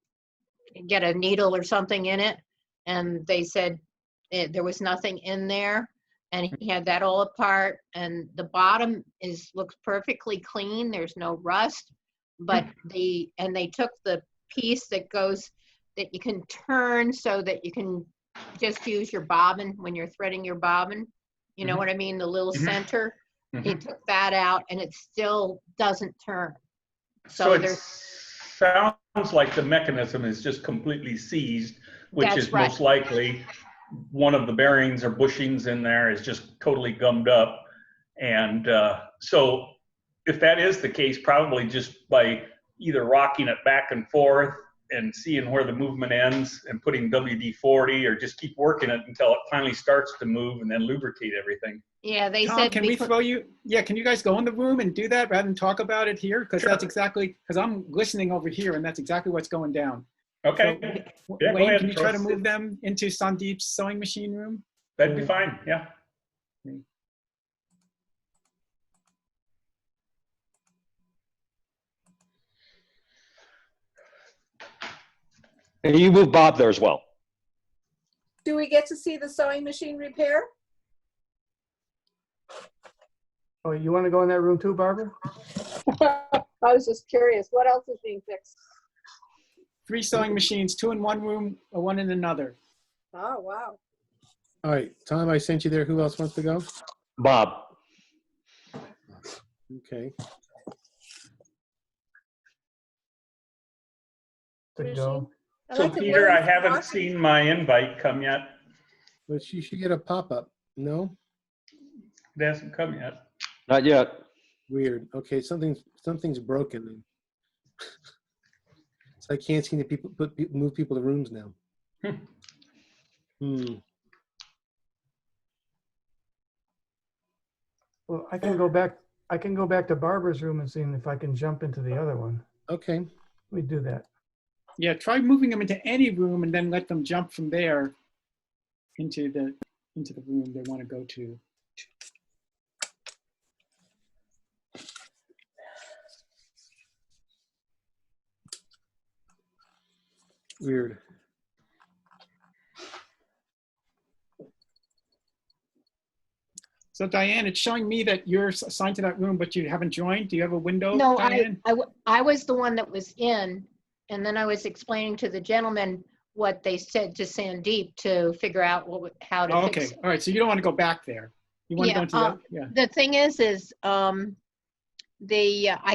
a needle or something in it, and they said there was nothing in there, and he had that all apart, and the bottom looks perfectly clean. There's no rust, but they took the piece that you can turn so that you can just use your bobbin when you're threading your bobbin. You know what I mean? The little center. He took that out, and it still doesn't turn. So it sounds like the mechanism is just completely seized, which is most likely one of the bearings or bushings in there is just totally gummed up. And so if that is the case, probably just by either rocking it back and forth and seeing where the movement ends and putting WD-40, or just keep working it until it finally starts to move and then lubricate everything. Yeah, they Tom, said. Can we throw you? Yeah, can you guys go in the room and do that rather than talk about it here? Because that's exactly, because I'm listening over here, and that's exactly what's going down. Okay. So, Yeah, Wayne, can you try to move them into Sandeep's sewing machine room? That'd be fine. Yeah. And you move Bob there as well. Do we get to see the sewing machine repair? Oh, you want to go in that room too, Barbara? I was just curious. What else is being fixed? 3 sewing machines, 2 in one room, 1 in another. Oh, wow. All right, Tom, I sent you there. Who else wants to go? Bob. Okay. to Machine. go. I So like the Peter, I blues haven't mark. seen my invite come yet. But you should get a pop-up. No? It hasn't come yet. Not yet. Weird. Okay, something's broken then. So I can't seem to move people to rooms now. Well, I can go back to Barbara's room and see if I can jump into the other one. Okay. We do that. Yeah, try moving them into any room and then let them jump from there into the room they want to go to. Weird. So Diane, it's showing me that you're assigned to that room, but you haven't joined. Do you have a window, No, Diane? I was the one that was in, and then I was explaining to the gentleman what they said to Sandeep to figure out how to Okay, fix it. all right. So you don't want to go back there. You want to go into that? Yeah. The thing is I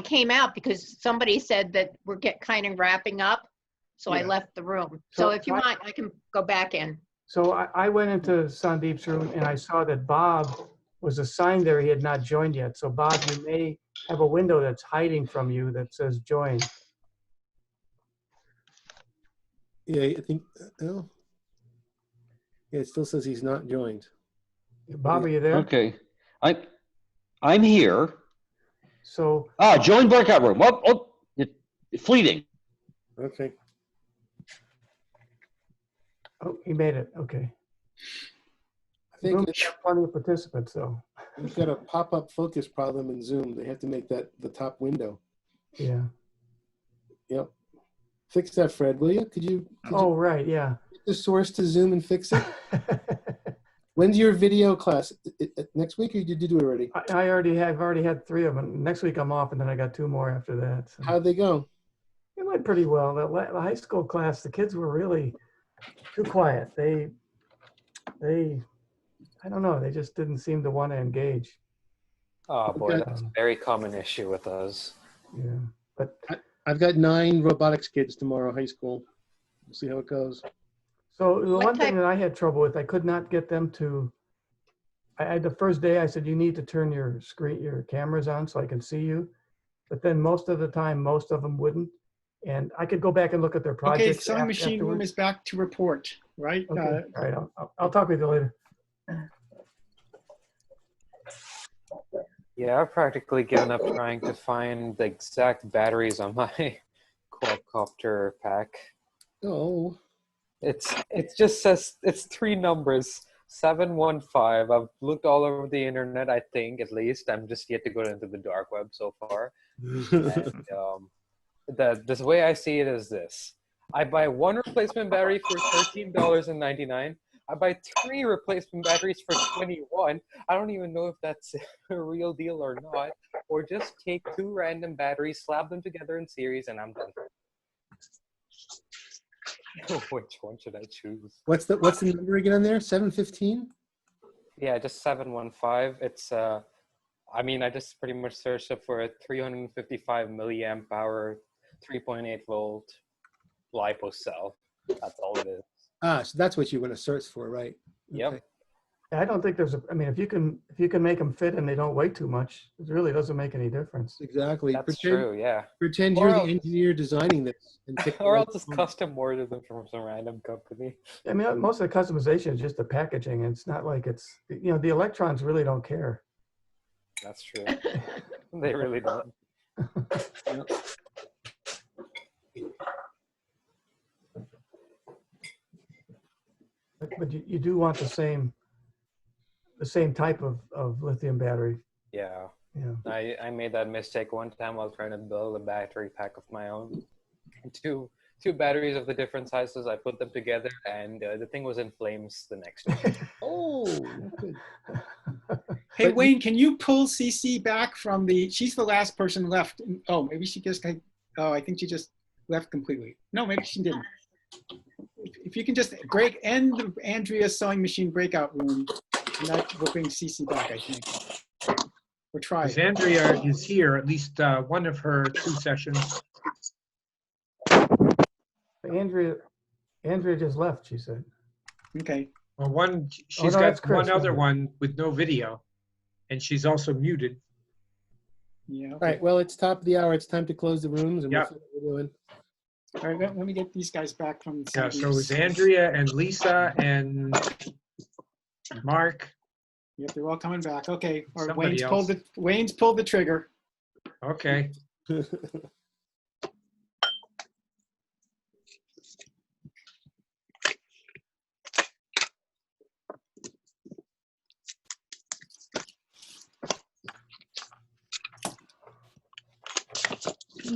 came out because somebody said that we're kind of wrapping up, so I Yeah. left the room. So So if you want, I can go back in. So I went into Sandeep's room and I saw that Bob was assigned there. He had not joined yet. So Bob, you may have a window that's hiding from you that says join. Yeah, I think, oh. Yeah, it still says he's not joined. Bob, are you there? Okay. I'm here. So. Join breakout room. It's fleeting. Okay. Oh, he made it. Okay. I think Room's got plenty of participants, though. we've got a pop-up focus problem in Zoom. They have to make that the top window. Yeah. Yep. Fix that, Fred, will you? Could you Right, yeah. get the source to Zoom and fix it? When's your video class? Next week, or did you do it already? I've already had 3 of them. Next week I'm off, and then I got 2 more after that. So. How'd they go? It went pretty well. The high school class, the kids were really too quiet. They I don't know, they just didn't seem to want to engage. Oh boy, that's a very common issue with us. Yeah, but I've got 9 robotics kids tomorrow, high school. We'll see how it goes. So the one thing that I had trouble with, I could not get them to. The first day I said, you need to turn your cameras on so I can see you. But then most of the time, most of them wouldn't. And I could go back and look at their projects. Okay, sewing machine room is back to report, right? Okay. All right, I'll talk with you later. Yeah, I've practically given up trying to find the exact batteries on my quadcopter pack. Oh. It just says it's 3 numbers, 715. I've looked all over the internet, I think, at least. I'm just yet to go into the dark web so far. And the way I see it is this. I buy 1 replacement battery for $13.99. I buy 3 replacement batteries for $21. I don't even know if that's a real deal or not. Or just take 2 random batteries, slap them together in series, and I'm done. Which one should I choose? What's the number again on there? 715? Yeah, just 715. It's I just pretty much searched up for a 355 milliamp hour, 3.8 volt LiPo cell. That's all it is. So that's what you want to search for, right? Yep. Okay. I don't think if you can make them fit and they don't weigh too much, it really doesn't make any difference. Exactly. That's true, yeah. Pretend Or you're else- the engineer designing this. And pick the Or right I'll just one. custom order them from some random company. I mean, most of the customization is just the packaging. It's not like it's, the electrons really don't care. That's true. They really don't. But you do want the same type of lithium battery. Yeah. Yeah. I made that mistake one time while trying to build a battery pack of my own. Two batteries of the different sizes. I put them together, and the thing was in flames the next day. Oh, good. Hey, Wayne, can you pull CC back from she's the last person left. Oh, maybe she just, I think she just left completely. No, maybe she didn't. If you can just end the Andrea's sewing machine breakout room, and that will bring CC back, I think. Or try Because it. Andrea is here, at least one of her 2 sessions. Andrea just left, she said. Okay. Well, she's no, got that's Chris. one other one with no video, and she's also muted. Yeah. All right, well, it's top of the hour. It's time to close the rooms, and we'll Yeah. see what we're doing. All right, let me get these guys back from Yeah, so it was Sandeep's. Andrea and Lisa and Mark. Yep, they're all coming back. Okay. Or Somebody else. Wayne's pulled the trigger. Okay.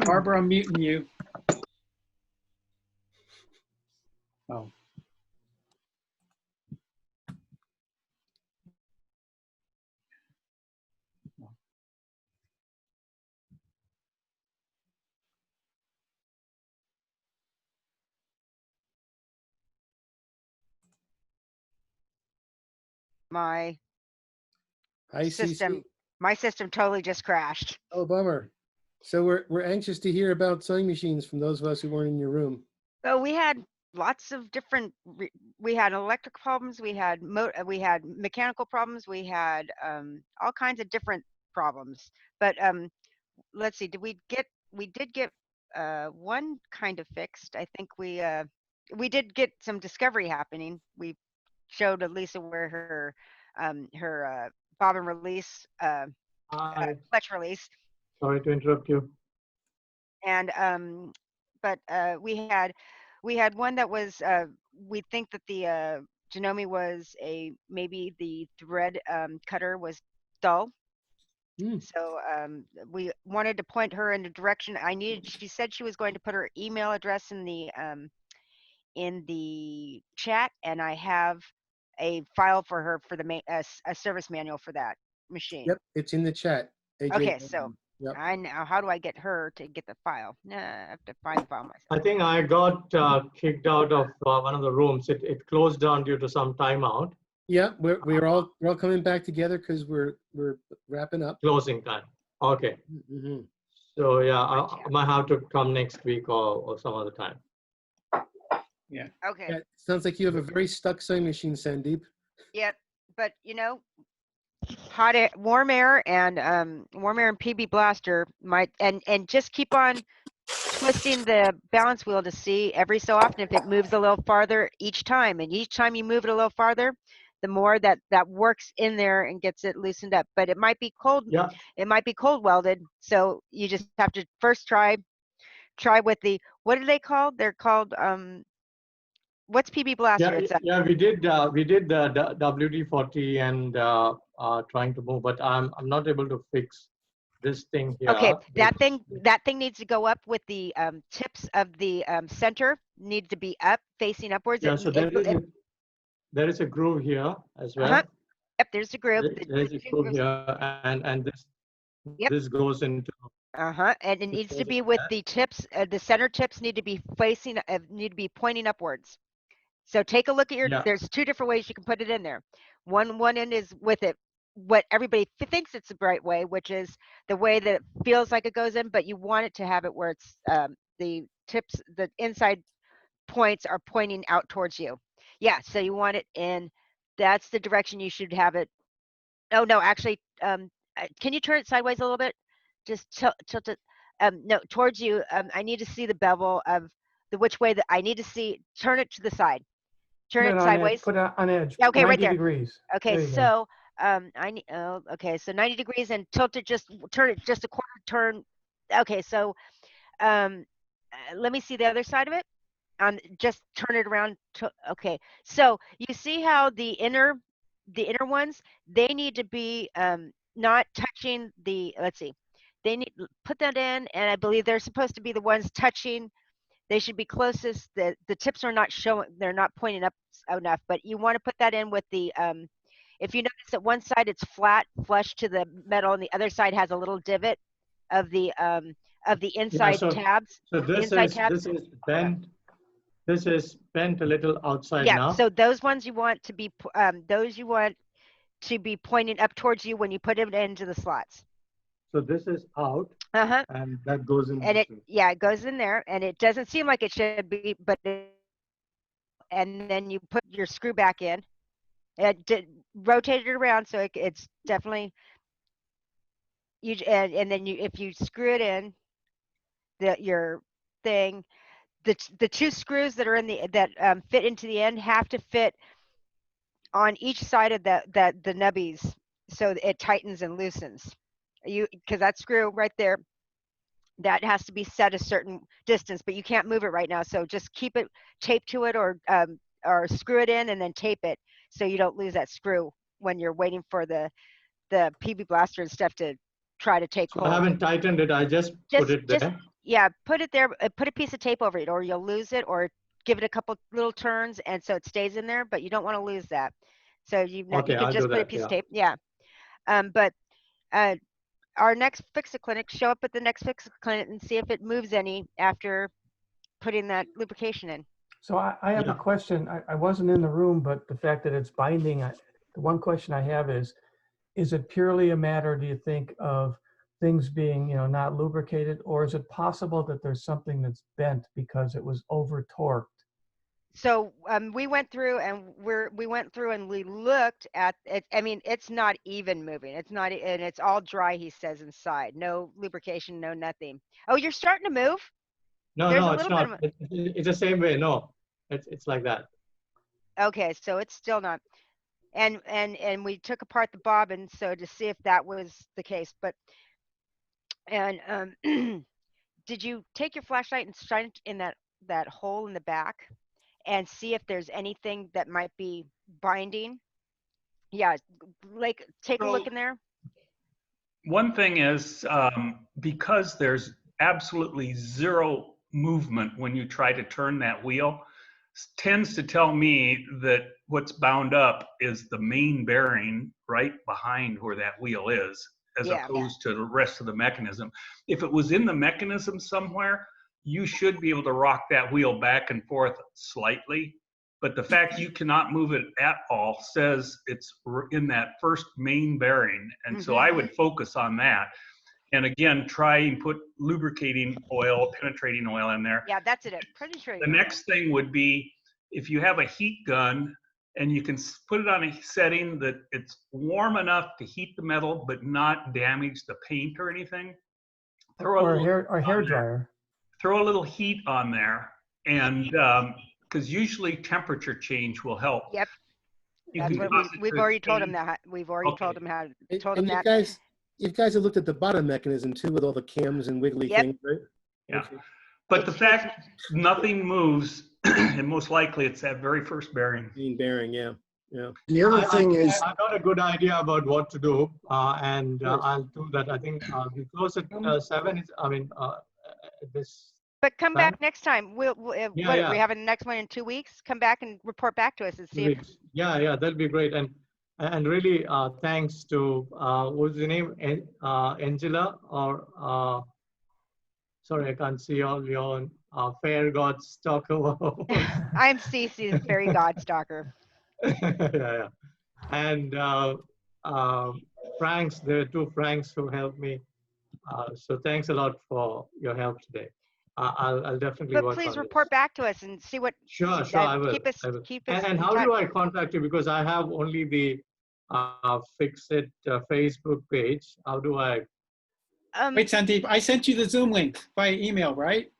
Barbara, I'm muting you. Oh. My Hi, system, CC. my system totally just crashed. Oh, bummer. So we're anxious to hear about sewing machines from those of us who weren't in your room. So we had lots of different. We had electric problems. We had mechanical problems. We had all kinds of different problems. But let's see. We did get one kind of fixed. I think we did get some discovery happening. We showed Lisa where her bobbin release Hi. clutch release. Sorry to interrupt you. And but we had one that was we think that the Janome was maybe the thread cutter was dull. So we wanted to point her in the direction I needed. She said she was going to put her email address in the chat, and I have a file for her for a service manual for that machine. Yep, it's in the chat. AJ. Okay, so Yep. I know how do I get her to get the file? Nah, I have to find the file myself. I think I got kicked out of one of the rooms. It closed down due to some timeout. Yeah, we're all coming back together because we're wrapping up. Closing time. Okay. Mm-hmm. So yeah, I might have to come next week or some other time. Yeah. Okay. Yeah, sounds like you have a very stuck sewing machine, Sandeep. Yeah, but you know, warm air and PB Blaster might and just keep on twisting the balance wheel to see every so often if it moves a little farther each time, and each time you move it a little farther, the more that works in there and gets it loosened up. But it might be cold. Yeah. It might be cold welded, so you just have to first try with the, what are they called? They're called what's PB Blaster? Yeah, we did the WD-40 and trying to move, but I'm not able to fix this thing here. Okay, that thing needs to go up with the tips of the center needs to be up, facing upwards. Yeah, so there is a groove here as well. Yep, there's a groove. There's a groove here, and this goes into. And it needs to be with the tips. The center tips need to be facing, need to be pointing upwards. So take a look at your. Yeah. There's two different ways you can put it in there. One end is with it, what everybody thinks it's the right way, which is the way that it feels like it goes in, but you want it to have it where it's the tips, the inside points are pointing out towards you. Yeah, so you want it in. That's the direction you should have it. Oh no, actually, can you turn it sideways a little bit? Just tilt it. No, towards you. I need to see the bevel of the which way that I need to see. Turn it to the side. Turn it sideways. Put it on edge. Okay, 90 right there. degrees. Okay, There you go. so I need. Oh, okay, so 90 degrees and tilt it. Just turn it just a quarter turn. Okay, so let me see the other side of it. Just turn it around. Okay, so you see how the inner ones, they need to be not touching the. Let's see. They need put that in, and I believe they're supposed to be the ones touching. They should be closest. The tips are not showing. They're not pointing up enough. But you want to put that in with the. If you notice that one side it's flat, flush to the metal, and the other side has a little divot of the inside tabs. So this is bent. This is bent a little outside now. Yeah. So those ones you want to be pointing up towards you when you put it into the slots. So this is out. Uh-huh. And that goes in. And it goes in there, and it doesn't seem like it should be, but and then you put your screw back in. Rotate it around so it's definitely and then if you screw it in your thing, the two screws that are in that fit into the end have to fit on each side of the nubbies, so it tightens and loosens. Because that screw right there, that has to be set a certain distance, but you can't move it right now. So just keep it taped to it, or screw it in and then tape it so you don't lose that screw when you're waiting for the PB blaster and stuff to try to take hold. I haven't tightened it. I just put it there. Yeah, put it there. Put a piece of tape over it, or you'll lose it, or give it a couple little turns, and so it stays in there. But you don't want to lose that. So you can just put a piece of tape. Yeah. But our next Fixit clinic, show up at the next Fixit clinic and see if it moves any after putting that lubrication in. So I have a question. I wasn't in the room, but the fact that it's binding, the one question I have is it purely a matter, do you think, of things being, not lubricated, or is it possible that there's something that's bent because it was over torqued? So we went through and we looked at it. I mean, it's not even moving. It's not, and it's all dry, he says, inside. No lubrication, no nothing. Oh, you're starting to move? No, it's not. It's the same way. No, it's like that. Okay, so it's still not. And we took apart the bobbin so to see if that was the case. But did you take your flashlight and shine it in that hole in the back and see if there's anything that might be binding? Yeah, like take a look in there. One thing is, because there's absolutely zero movement when you try to turn that wheel, tends to tell me that what's bound up is the main bearing right behind where that wheel is, as opposed to the rest of the mechanism. If it was in the mechanism somewhere, you should be able to rock that wheel back and forth slightly. But the fact you cannot move it at all says it's in that first main bearing. And so I would focus on that. And again, try and put lubricating oil, penetrating oil in there. Yeah, that's it. Penetrating. The next thing would be if you have a heat gun and you can put it on a setting that it's warm enough to heat the metal but not damage the paint or anything. Or a hair dryer. Throw a little heat on there, and because usually temperature change will help. Yep. That's what we've already told him that. We've already told him how. Told him that. You guys have looked at the bottom mechanism too, with all the cams and wiggly things, right? Yeah. But the fact nothing moves, and most likely it's that very first bearing. Main bearing, yeah. The other thing is, I got a good idea about what to do, and I'll do that. I think we close at 7. This. But come back next time. We're having the next one in 2 weeks. Come back and report back to us and see if. Yeah, that'll be great. And really, thanks to what's the name, Angela, or sorry, I can't see all your Fair God Stalker. I'm Cece, Fairy God Stalker. yeah. And Franks, there are 2 Franks who helped me. So thanks a lot for your help today. I'll definitely work on it. But please report back to us and see what. Sure, I will. Keep us. And how do I contact you? Because I have only the Fixit Facebook page. How do I? Wait, Sandeep, I sent you the Zoom link by email, right?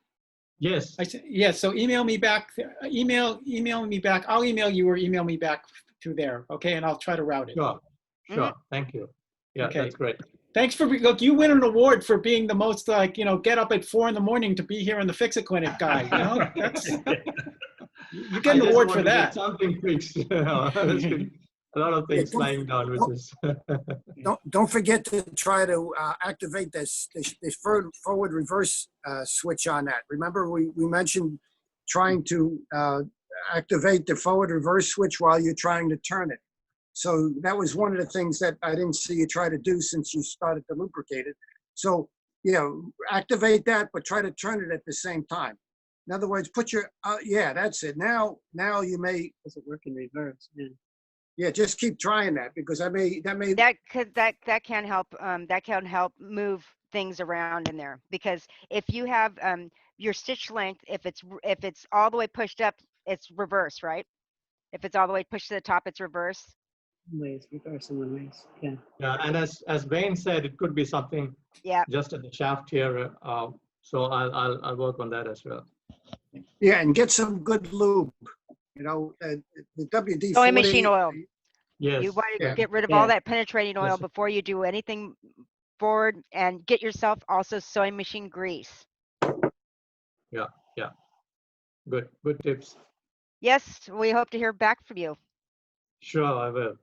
Yes. Yes. So email me back. Email me back. I'll email you or email me back to there. Okay, and I'll try to route it. Sure. Thank you. Yeah, okay. That's great. Thanks for, look, you win an award for being the most, get up at 4 a.m. to be here in the Fixit clinic guy, you get an award for that. Something fixed. A lot of things lying down, which is. Don't forget to try to activate this forward reverse switch on that. Remember we mentioned trying to activate the forward reverse switch while you're trying to turn it. So that was one of the things that I didn't see you try to do since you started to lubricate it. So, activate that, but try to turn it at the same time. In other words, put your, that's it. Now you may. Does it work in reverse? Yeah. Yeah, just keep trying that because that can help move things around in there, because if you have your stitch length, if it's all the way pushed up, it's reverse, right? If it's all the way pushed to the top, it's reverse. Ways, reverse in one ways. Yeah. Yeah, and as Wayne said, it could be something. Yeah. Just at the shaft here. So I'll work on that as well. Yeah, and get some good lube. You know, the WD-40. Sewing machine oil. Yes. You want to Yeah. get rid of Yeah. all that penetrating oil Yes. before you do anything forward, and get yourself also sewing machine grease. Yeah. Yeah. Good tips. Yes, we hope to hear back from you. Sure, I will.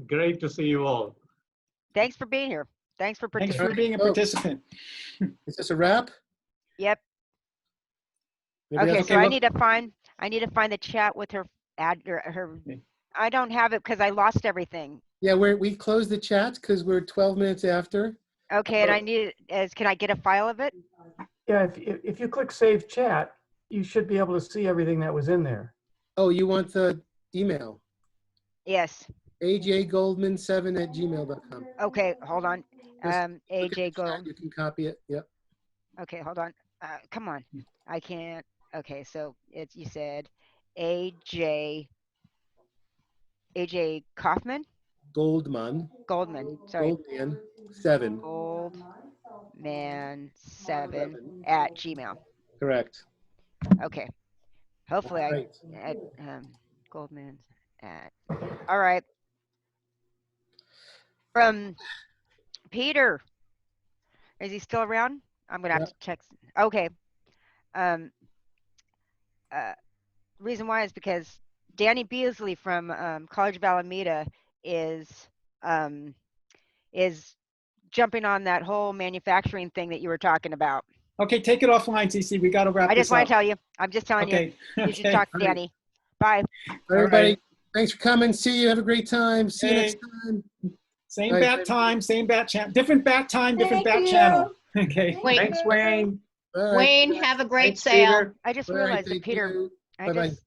Great to see you all. Thanks for being here. Thanks for Thanks participating. for being a participant. Is this a wrap? Yep. Maybe Okay, that's- so I need to find the chat with her her. I don't have it because I lost everything. Yeah, we closed the chat because we're 12 minutes after. Okay, and I need can I get a file of it? Yeah, if you click Save Chat, you should be able to see everything that was in there. Oh, you want the email? Yes. ajgoldman7@gmail.com. Okay, hold on. Just look at AJ the chat, Gold. you can copy it. Yep. Okay, hold on. Come on. I can't. Okay, so you said AJ Kaufman? Goldman. Sorry. Goldman 7. Goldman7 at Gmail. Correct. Okay. Hopefully Great. I Goldman at. All right. From Peter. Is he still around? I'm gonna have to text. Okay. Reason why is because Danny Beasley from College of Alameda is jumping on that whole manufacturing thing that you were talking about. Okay, take it offline, CC. We got to wrap I this just want up. to tell you. I'm just telling Okay. you. You should talk to Danny. Bye. Everybody, thanks for coming. See you. Have a great time. See you next time. Same Bye. bat time, same bat channel. Different bat time, different Thank bat you. channel. Okay. Wait. Thanks, Wayne. All right. Wayne, have a great Thanks, sale. Peter. I just All right, realized that thank Peter. you. I Bye-bye. just